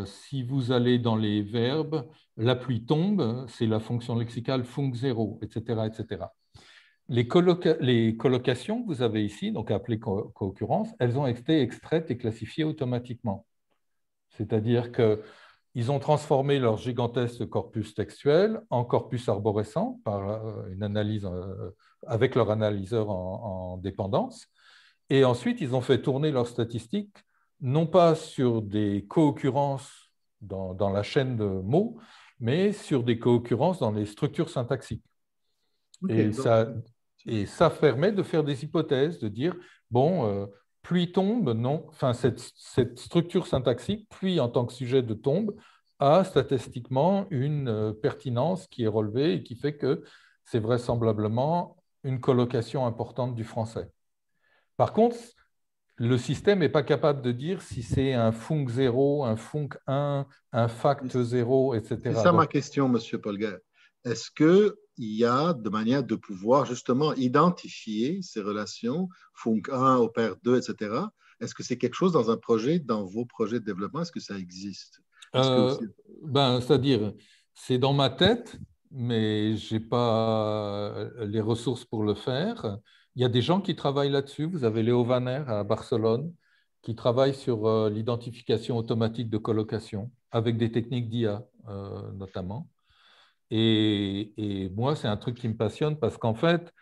Si vous allez dans les verbes, la pluie tombe, c'est la fonction lexicale func 0, etc., etc. Les collocations que vous avez ici, donc appelées co-occurrences, elles ont été extraites et classifiées automatiquement. C'est-à-dire que ils ont transformé leur gigantesque corpus textuel en corpus arborescent par une analyse avec leur analyseur en dépendance. Et ensuite, ils ont fait tourner leurs statistiques, non pas sur des co-occurrences dans la chaîne de mots, mais sur des co-occurrences dans les structures syntaxiques. Okay, et ça permet de faire des hypothèses, de dire, bon, pluie tombe, non, enfin, cette structure syntaxique, pluie en tant que sujet de tombe, a statistiquement une pertinence qui est relevée et qui fait que c'est vraisemblablement une colocation importante du français. Par contre, le système n'est pas capable de dire si c'est un func 0, un func 1, un fact 0, etc. C'est ça ma question, Monsieur Polger. Est-ce qu'il y a de manière de pouvoir justement identifier ces relations, func 1, opère 2, etc. Est-ce que c'est quelque chose dans un projet, dans vos projets de développement, est-ce que ça existe? C'est-à-dire, c'est dans ma tête, mais je n'ai pas les ressources pour le faire. Il y a des gens qui travaillent là-dessus. Vous avez Léo Vanner à Barcelone qui travaille sur l'identification automatique de colocation avec des techniques d'IA notamment. Et moi, c'est un truc qui me passionne parce qu'en fait,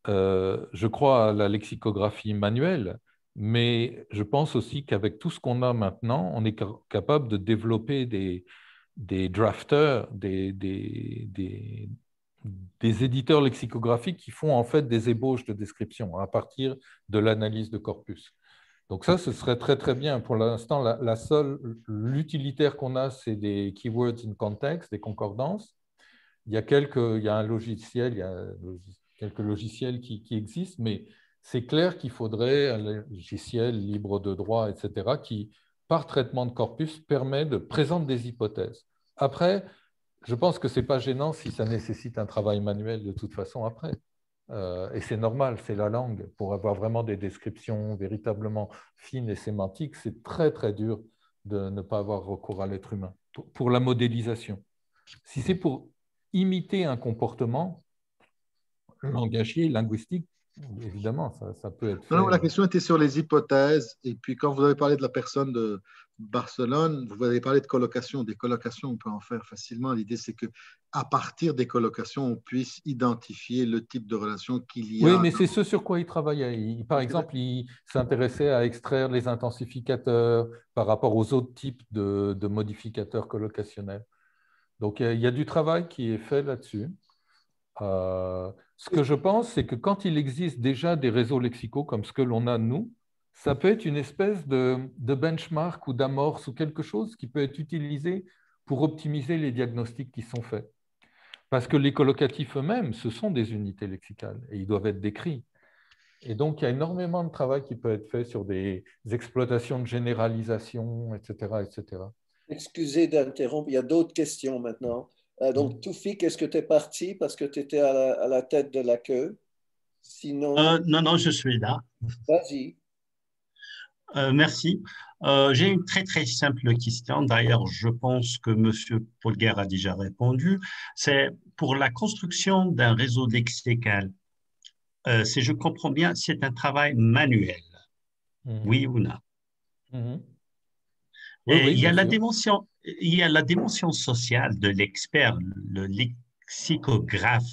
je crois à la lexicographie manuelle, mais je pense aussi qu'avec tout ce qu'on a maintenant, on est capable de développer des drafters, des éditeurs lexicographiques qui font en fait des ébauches de description à partir de l'analyse de corpus. Donc ça, ce serait très très bien. Pour l'instant, l'utilitaire qu'on a, c'est des keywords in context, des concordances. Il y a un logiciel, quelques logiciels qui existent, mais c'est clair qu'il faudrait un logiciel libre de droit, etc., qui, par traitement de corpus, présente des hypothèses. Après, je pense que ce n'est pas gênant si ça nécessite un travail manuel de toute façon après. Et c'est normal, c'est la langue. Pour avoir vraiment des descriptions véritablement fines et sémantiques, c'est très, très dur de ne pas avoir recours à l'être humain pour la modélisation. Si c'est pour imiter un comportement langagier, linguistique, évidemment, ça peut être fait. Non, la question était sur les hypothèses. Et puis, quand vous avez parlé de la personne de Barcelone, vous avez parlé de colocation. Des colocations, on peut en faire facilement. L'idée, c'est qu'à partir des colocations, on puisse identifier le type de relation qu'il y a. Oui, mais c'est ce sur quoi il travaillait. Par exemple, il s'intéressait à extraire les intensificateurs par rapport aux autres types de modificateurs colocationnels. Donc, il y a du travail qui est fait là-dessus. Ce que je pense, c'est que quand il existe déjà des réseaux lexicaux comme ce que l'on a nous, ça peut être une espèce de benchmark ou d'amorce ou quelque chose qui peut être utilisé pour optimiser les diagnostics qui sont faits. Parce que les collocatifs eux-mêmes, ce sont des unités lexicales et ils doivent être décrits. Et donc, il y a énormément de travail qui peut être fait sur des exploitations de généralisation, etc., etc. Excusez d'interrompre, il y a d'autres questions maintenant. Donc, Toufik, est-ce que tu es parti parce que tu étais à la tête de la queue? Sinon, non, je suis là. vas-y. Merci. J'ai une très, très simple question. D'ailleurs, je pense que M. Polger a déjà répondu. C'est pour la construction d'un réseau lexical. Si je comprends bien, c'est un travail manuel. Oui ou non? Oui, Et oui, bien sûr. il y a la dimension sociale de l'expert, le lexicographe.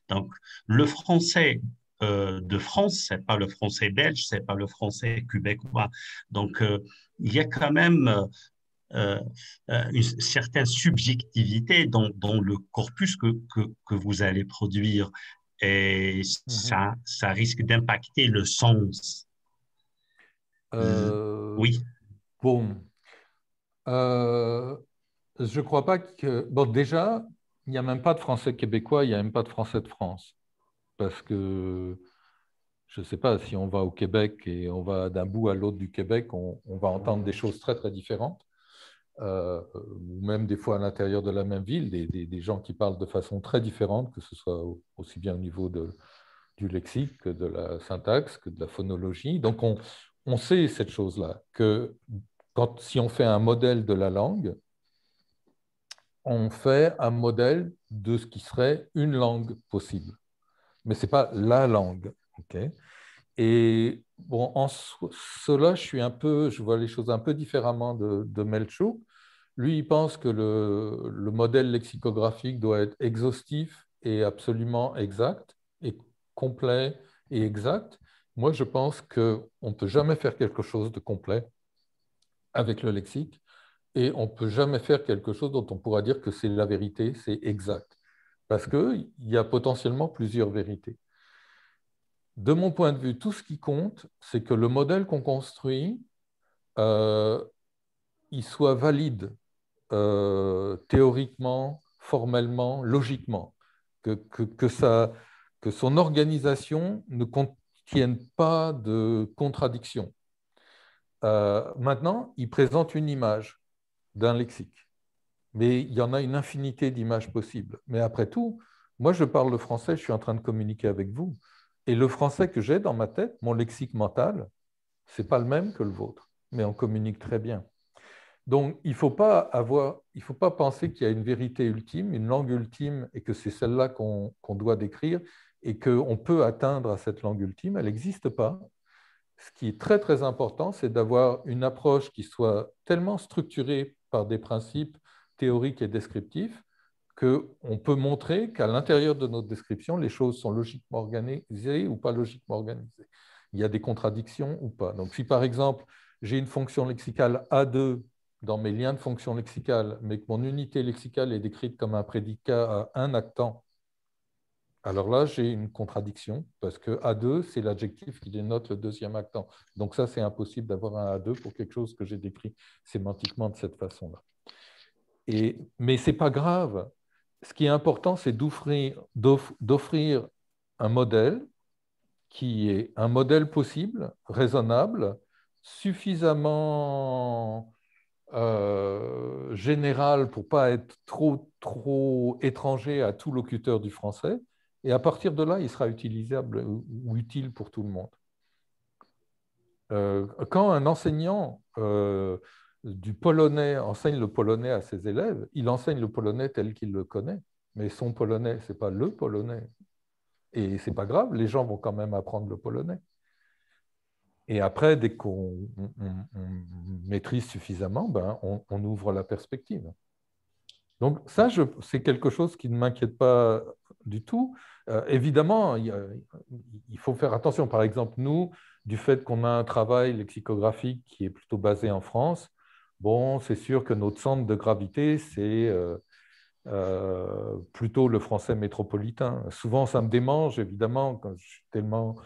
Donc, le français de France, c'est pas le français belge, c'est pas le français québécois. Donc, il y a quand même une certaine subjectivité dans le corpus que vous allez produire. Et ça risque d'impacter le sens. Oui. Bon. Je ne crois pas que… Bon, déjà, il n'y a même pas de français québécois, il n'y a même pas de français de France. Parce que, je ne sais pas, si on va au Québec et on va d'un bout à l'autre du Québec, on va entendre des choses très, très différentes. Ou même des fois à l'intérieur de la même ville, des gens qui parlent de façon très différente, que ce soit aussi bien au niveau du lexique que de la syntaxe, que de la phonologie. Donc, on sait cette chose-là, que si on fait un modèle de la langue, on fait un modèle de ce qui serait une langue possible. Mais ce n'est pas la langue. Okay. Et bon, en cela, je vois les choses un peu différemment de Melchuk. Lui, il pense que le modèle lexicographique doit être exhaustif et absolument exact, et complet et exact. Moi, je pense qu'on ne peut jamais faire quelque chose de complet avec le lexique, et on ne peut jamais faire quelque chose dont on pourra dire que c'est la vérité, c'est exact. Parce qu'il y a potentiellement plusieurs vérités. De mon point de vue, tout ce qui compte, c'est que le modèle qu'on construit, il soit valide théoriquement, formellement, logiquement, que son organisation ne contienne pas de contradiction. Maintenant, il présente une image d'un lexique, mais il y en a une infinité d'images possibles. Mais après tout, moi, je parle le français, je suis en train de communiquer avec vous, et le français que j'ai dans ma tête, mon lexique mental, ce n'est pas le même que le vôtre, mais on communique très bien. Donc, il ne faut pas penser qu'il y a une vérité ultime, une langue ultime, et que c'est celle-là qu'on doit décrire, et qu'on peut atteindre à cette langue ultime. Elle n'existe pas. Ce qui est très, très important, c'est d'avoir une approche qui soit tellement structurée par des principes théoriques et descriptifs qu'on peut montrer qu'à l'intérieur de notre description, les choses sont logiquement organisées ou pas logiquement organisées. Il y a des contradictions ou pas. Donc, si par exemple, j'ai une fonction lexicale A2 dans mes liens de fonctions lexicales, mais que mon unité lexicale est décrite comme un prédicat à un actant, alors là, j'ai une contradiction, parce que A2, c'est l'adjectif qui dénote le deuxième actant. Donc ça, c'est impossible d'avoir un A2 pour quelque chose que j'ai décrit sémantiquement de cette façon-là. Mais ce n'est pas grave. Ce qui est important, c'est d'offrir un modèle qui est un modèle possible, raisonnable, suffisamment général pour ne pas être trop étranger à tout locuteur du français. Et à partir de là, il sera utilisable ou utile pour tout le monde. Quand un enseignant du polonais enseigne le polonais à ses élèves, il enseigne le polonais tel qu'il le connaît, mais son polonais, ce n'est pas le polonais. Et ce n'est pas grave, les gens vont quand même apprendre le polonais. Et après, dès qu'on maîtrise suffisamment, ben, on ouvre la perspective. Donc ça, c'est quelque chose qui ne m'inquiète pas du tout. Évidemment, il faut faire attention. Par exemple, nous, du fait qu'on a un travail lexicographique qui est plutôt basé en France, bon, c'est sûr que notre centre de gravité, c'est plutôt le français métropolitain. Souvent, ça me démange, évidemment, quand je suis tellement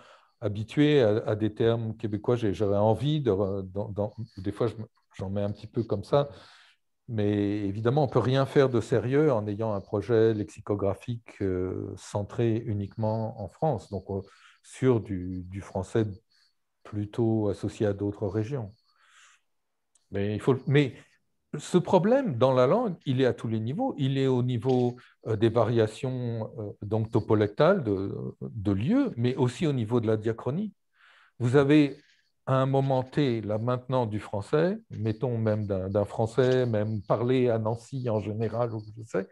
habitué à des termes québécois, j'avais envie, des fois, j'en mets un petit peu comme ça. Mais évidemment, on ne peut rien faire de sérieux en ayant un projet lexicographique centré uniquement en France, donc sur du français plutôt associé à d'autres régions. Mais ce problème dans la langue, il est à tous les niveaux. Il est au niveau des variations donc topolectales de lieux, mais aussi au niveau de la diachronie. Vous avez à un moment T, là maintenant du français, mettons même d'un français, même parlé à Nancy en général, ou je sais,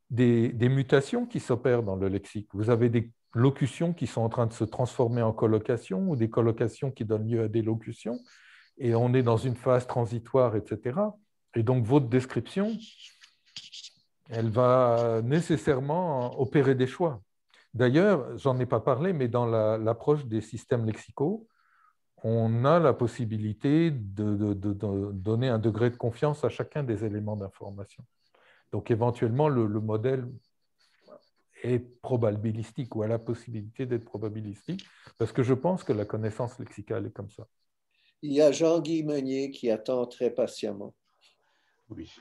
des mutations qui s'opèrent dans le lexique. Vous avez des locutions qui sont en train de se transformer en collocations ou des collocations qui donnent lieu à des locutions, et on est dans une phase transitoire, etc. Et donc votre description, elle va nécessairement opérer des choix. D'ailleurs, j'en ai pas parlé, mais dans l'approche des systèmes lexicaux, on a la possibilité de donner un degré de confiance à chacun des éléments d'information. Donc, éventuellement, le modèle est probabilistique ou a la possibilité d'être probabilistique, parce que je pense que la connaissance lexicale est comme ça. Il y a Jean-Guy Meunier qui attend très patiemment. Oui.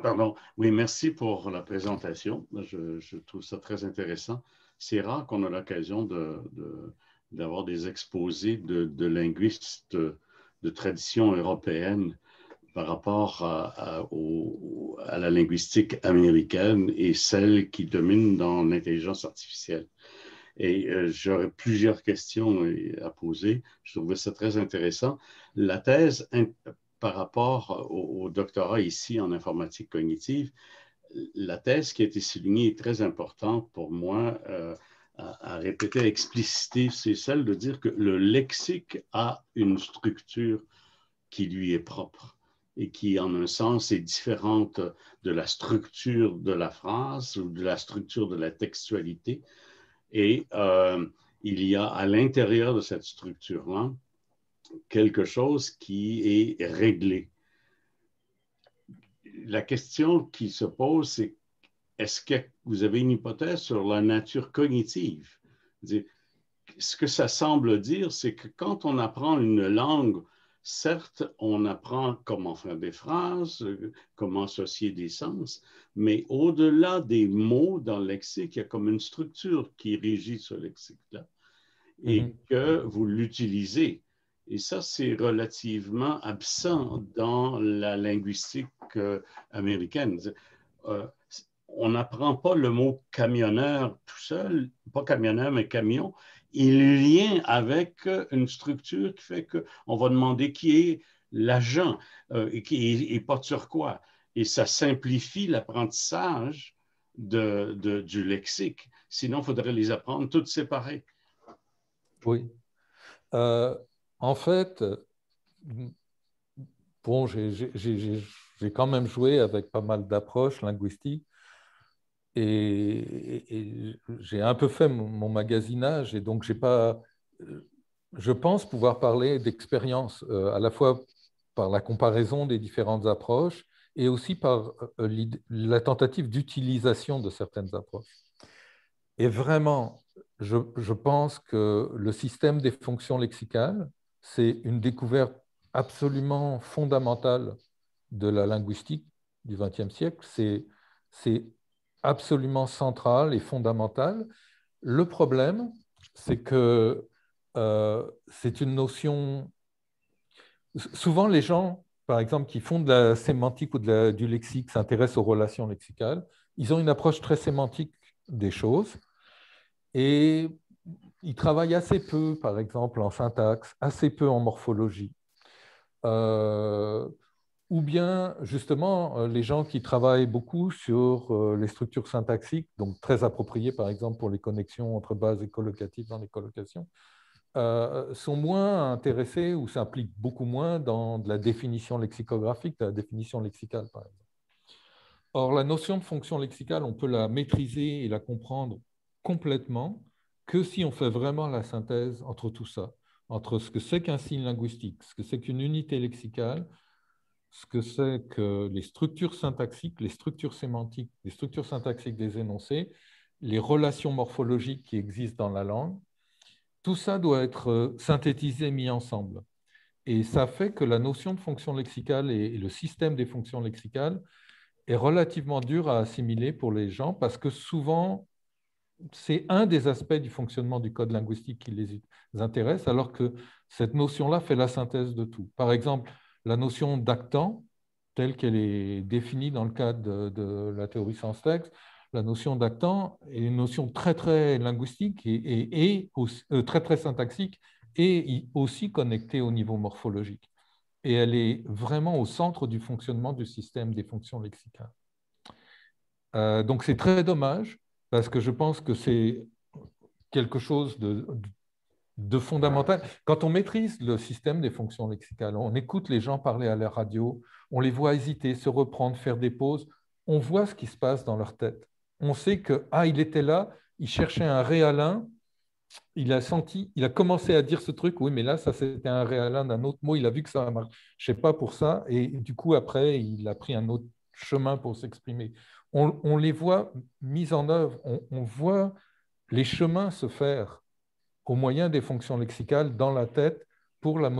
Pardon. Oui, merci pour la présentation. Je trouve ça très intéressant. C'est rare qu'on a l'occasion d'avoir des exposés de linguistes de tradition européenne par rapport à la linguistique américaine et celle qui domine dans l'intelligence artificielle. Et j'aurais plusieurs questions à poser. Je trouvais ça très intéressant. La thèse par rapport au doctorat ici en informatique cognitive, la thèse qui a été soulignée est très importante pour moi à répéter, à expliciter, c'est celle de dire que le lexique a une structure qui lui est propre et qui, en un sens, est différente de la structure de la phrase ou de la structure de la textualité. Et il y a à l'intérieur de cette structure-là quelque chose qui est réglé. La question qui se pose, c'est est-ce que vous avez une hypothèse sur la nature cognitive? Ce que ça semble dire, c'est que quand on apprend une langue, certes, on apprend comment faire des phrases, comment associer des sens, mais au-delà des mots dans le lexique, il y a comme une structure qui régit ce lexique-là et que vous l'utilisez. Et ça, c'est relativement absent dans la linguistique américaine. On n'apprend pas le mot camionneur tout seul, pas camionneur, mais camion. Il est lien avec une structure qui fait qu'on va demander qui est l'agent et porte sur quoi. Et ça simplifie l'apprentissage du lexique. Sinon, il faudrait les apprendre toutes séparées. Oui. En fait, bon, j'ai quand même joué avec pas mal d'approches linguistiques et j'ai un peu fait mon magasinage et donc j'ai pas, je pense pouvoir parler d'expérience à la fois par la comparaison des différentes approches et aussi par la tentative d'utilisation de certaines approches. Et vraiment, je pense que le système des fonctions lexicales, c'est une découverte absolument fondamentale de la linguistique du XXe siècle. C'est absolument central et fondamental. Le problème, c'est que c'est une notion... Souvent, les gens, par exemple, qui font de la sémantique ou du lexique, s'intéressent aux relations lexicales. Ils ont une approche très sémantique des choses. Et ils travaillent assez peu, par exemple, en syntaxe, assez peu en morphologie. Ou bien, justement, les gens qui travaillent beaucoup sur les structures syntaxiques, donc très appropriées, par exemple, pour les connexions entre bases et collocatives dans les collocations, sont moins intéressés ou s'impliquent beaucoup moins dans de la définition lexicographique, de la définition lexicale, par exemple. Or, la notion de fonction lexicale, on peut la maîtriser et la comprendre complètement que si on fait vraiment la synthèse entre tout ça, entre ce que c'est qu'un signe linguistique, ce que c'est qu'une unité lexicale, ce que c'est que les structures syntaxiques, les structures sémantiques, les structures syntaxiques des énoncés, les relations morphologiques qui existent dans la langue. Tout ça doit être synthétisé, mis ensemble. Et ça fait que la notion de fonction lexicale et le système des fonctions lexicales est relativement dur à assimiler pour les gens parce que souvent, c'est un des aspects du fonctionnement du code linguistique qui les intéresse, alors que cette notion-là fait la synthèse de tout. Par exemple, la notion d'actant, telle qu'elle est définie dans le cadre de la théorie sans texte, la notion d'actant est une notion très, très linguistique et aussi, très, très syntaxique et aussi connectée au niveau morphologique. Et elle est vraiment au centre du fonctionnement du système des fonctions lexicales. Donc c'est très dommage, parce que je pense que c'est quelque chose de fondamental. Quand on maîtrise le système des fonctions lexicales, on écoute les gens parler à la radio, on les voit hésiter, se reprendre, faire des pauses, on voit ce qui se passe dans leur tête. On sait que, ah, il était là, il cherchait un réalin, il a commencé à dire ce truc, oui, mais là, ça c'était un réalin d'un autre mot, il a vu que ça ne marchait pas pour ça, et du coup, après, il a pris un autre chemin pour s'exprimer. On les voit mis en œuvre, on voit les chemins se faire au moyen des fonctions lexicales dans la tête pour la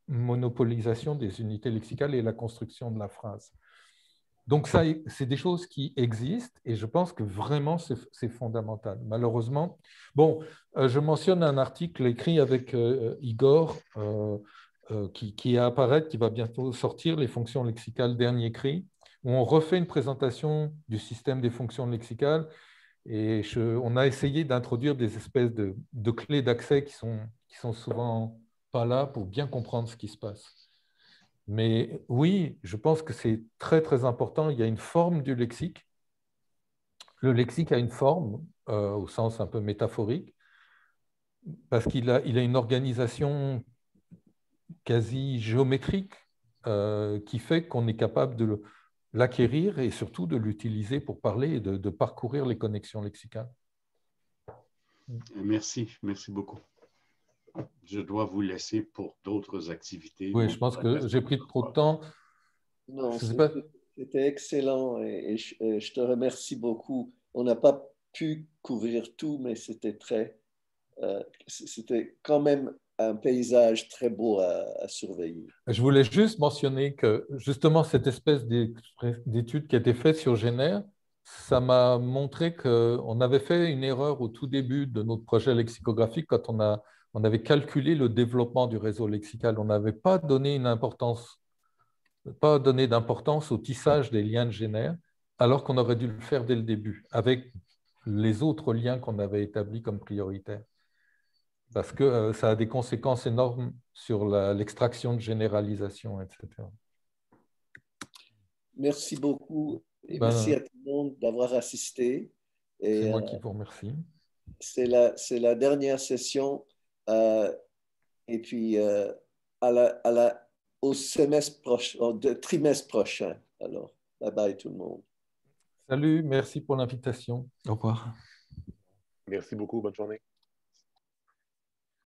monopolisation des unités lexicales et la construction de la phrase. Donc, ça, c'est des choses qui existent et je pense que vraiment, c'est fondamental. Malheureusement, bon, je mentionne un article écrit avec Igor qui apparaît, qui va bientôt sortir, Les fonctions lexicales, dernier cri, où on refait une présentation du système des fonctions lexicales et on a essayé d'introduire des espèces de clés d'accès qui sont souvent pas là pour bien comprendre ce qui se passe. Mais oui, je pense que c'est très, très important. Il y a une forme du lexique. Le lexique a une forme, au sens un peu métaphorique, parce qu'il a une organisation quasi géométrique qui fait qu'on est capable de l'acquérir et surtout de l'utiliser pour parler et de parcourir les connexions lexicales. Merci beaucoup. Je dois vous laisser pour d'autres activités. Oui, je pense que j'ai pris trop de temps. Non, c'était excellent et je te remercie beaucoup. On n'a pas pu couvrir tout, mais c'était quand même un paysage très beau à surveiller. Je voulais juste mentionner que justement cette espèce d'étude qui a été faite sur Génère, ça m'a montré qu'on avait fait une erreur au tout début de notre projet lexicographique quand on avait calculé le développement du réseau lexical. On n'avait pas donné d'importance au tissage des liens de Génère, alors qu'on aurait dû le faire dès le début, avec les autres liens qu'on avait établis comme prioritaires. Parce que ça a des conséquences énormes sur l'extraction de généralisation, etc. Merci beaucoup et merci à tout le monde d'avoir assisté. C'est moi qui vous remercie. C'est la dernière session et puis au semestre prochain, au trimestre prochain. Alors, bye bye tout le monde. Salut, merci pour l'invitation. Au revoir. Merci beaucoup, bonne journée.